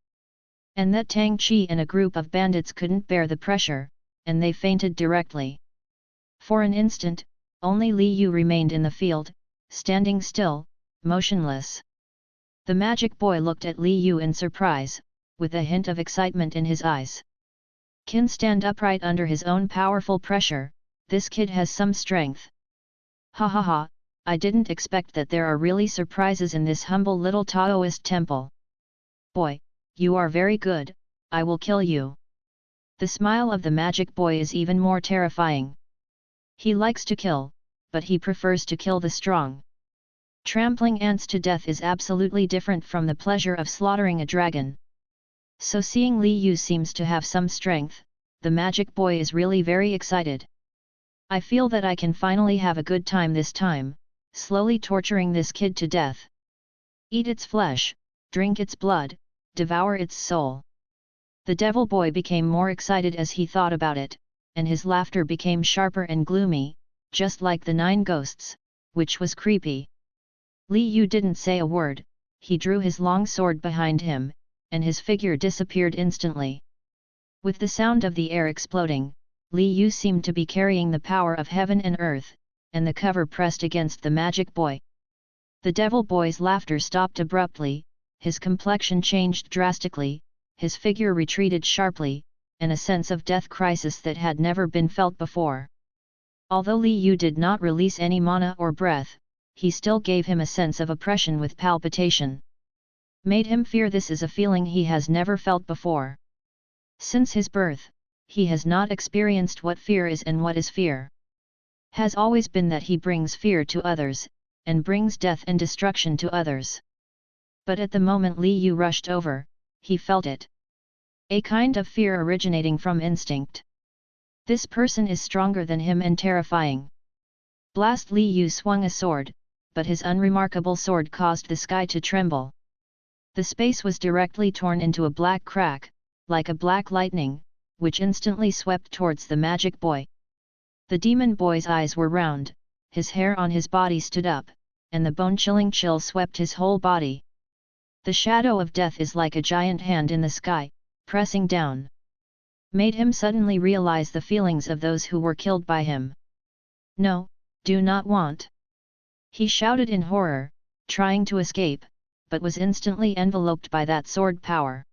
And that Tang Chi and a group of bandits couldn't bear the pressure, and they fainted directly. For an instant, only Li Yu remained in the field, standing still, motionless. The magic boy looked at Li Yu in surprise, with a hint of excitement in his eyes. Can stand upright under his own powerful pressure, this kid has some strength. Ha ha ha, I didn't expect that there are really surprises in this humble little Taoist temple. Boy, you are very good, I will kill you. The smile of the magic boy is even more terrifying. He likes to kill, but he prefers to kill the strong. Trampling ants to death is absolutely different from the pleasure of slaughtering a dragon. So seeing Li Yu seems to have some strength, the magic boy is really very excited. I feel that I can finally have a good time this time, slowly torturing this kid to death. Eat its flesh, drink its blood, devour its soul. The devil boy became more excited as he thought about it, and his laughter became sharper and gloomy, just like the 9 ghosts, which was creepy. Li Yu didn't say a word, he drew his long sword behind him, and his figure disappeared instantly. With the sound of the air exploding, Li Yu seemed to be carrying the power of heaven and earth, and the cover pressed against the magic boy. The devil boy's laughter stopped abruptly, his complexion changed drastically, his figure retreated sharply, and a sense of death crisis that had never been felt before. Although Li Yu did not release any mana or breath, he still gave him a sense of oppression with palpitation. Made him fear. This is a feeling he has never felt before. Since his birth, he has not experienced what fear is, and what is fear. Has always been that he brings fear to others, and brings death and destruction to others. But at the moment Li Yu rushed over, he felt it. A kind of fear originating from instinct. This person is stronger than him and terrifying. Blast! Li Yu swung a sword, but his unremarkable sword caused the sky to tremble. The space was directly torn into a black crack, like a black lightning, which instantly swept towards the magic boy. The demon boy's eyes were round, his hair on his body stood up, and the bone-chilling chill swept his whole body. The shadow of death is like a giant hand in the sky, pressing down. Made him suddenly realize the feelings of those who were killed by him. No, do not want. He shouted in horror, trying to escape, but was instantly enveloped by that sword power.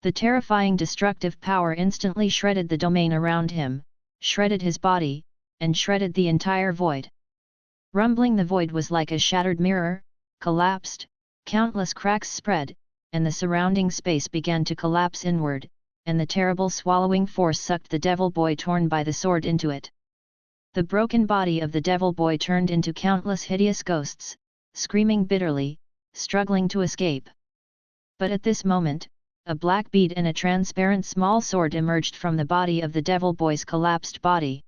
The terrifying destructive power instantly shredded the domain around him, shredded his body, and shredded the entire void. Rumbling, the void was like a shattered mirror, collapsed, countless cracks spread, and the surrounding space began to collapse inward, and the terrible swallowing force sucked the devil boy torn by the sword into it. The broken body of the devil boy turned into countless hideous ghosts, screaming bitterly, struggling to escape. But at this moment, a black bead and a transparent small sword emerged from the body of the devil boy's collapsed body.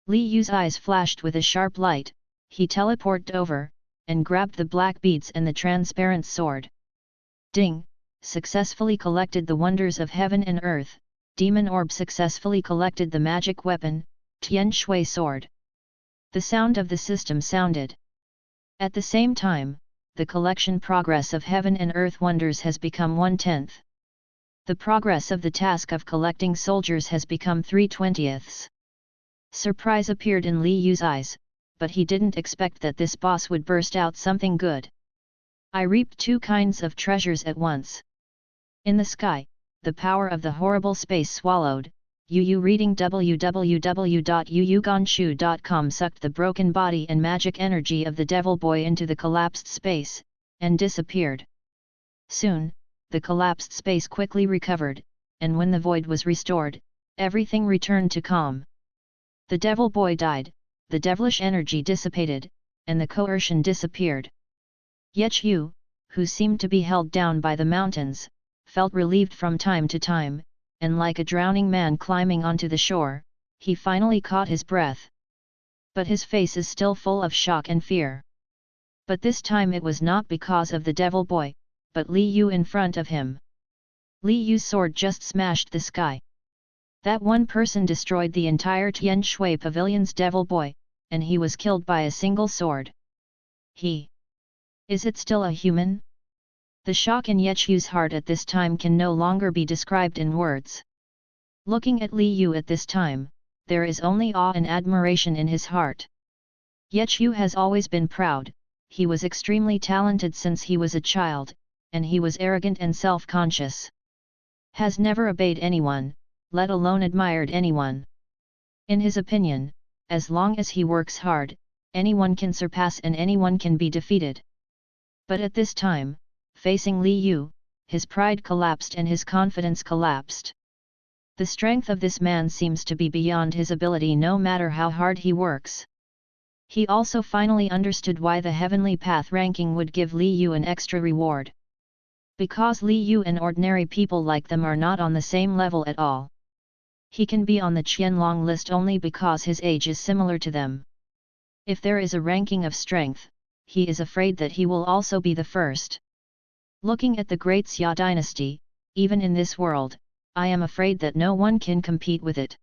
Li Yu's eyes flashed with a sharp light, he teleported over, and grabbed the black beads and the transparent sword. Ding! Successfully collected the wonders of heaven and earth, demon orb successfully collected the magic weapon, Tian Shui sword. The sound of the system sounded. At the same time, the collection progress of heaven and earth wonders has become 1/10. The progress of the task of collecting soldiers has become 3/20. Surprise appeared in Li Yu's eyes, but he didn't expect that this boss would burst out something good. I reaped 2 kinds of treasures at once. In the sky, the power of the horrible space swallowed, Yu reading www.yuyuganshu.com sucked the broken body and magic energy of the devil boy into the collapsed space, and disappeared. Soon, the collapsed space quickly recovered, and when the void was restored, everything returned to calm. The devil boy died, the devilish energy dissipated, and the coercion disappeared. Yechu, who seemed to be held down by the mountains, felt relieved from time to time, and like a drowning man climbing onto the shore, he finally caught his breath. But his face is still full of shock and fear. But this time it was not because of the devil boy, but Li Yu in front of him. Li Yu's sword just smashed the sky. That one person destroyed the entire Tian Shui pavilion's devil boy, and he was killed by a single sword. Is it still a human? The shock in Yechu's heart at this time can no longer be described in words. Looking at Li Yu at this time, there is only awe and admiration in his heart. Yechu has always been proud, he was extremely talented since he was a child, and he was arrogant and self-conscious. Has never obeyed anyone, let alone admired anyone. In his opinion, as long as he works hard, anyone can surpass and anyone can be defeated. But at this time, facing Li Yu, his pride collapsed and his confidence collapsed. The strength of this man seems to be beyond his ability no matter how hard he works. He also finally understood why the heavenly path ranking would give Li Yu an extra reward. because Li Yu and ordinary people like them are not on the same level at all. He can be on the Qianlong list only because his age is similar to them. If there is a ranking of strength, he is afraid that he will also be the first. Looking at the great Xia dynasty, even in this world, I am afraid that no one can compete with it.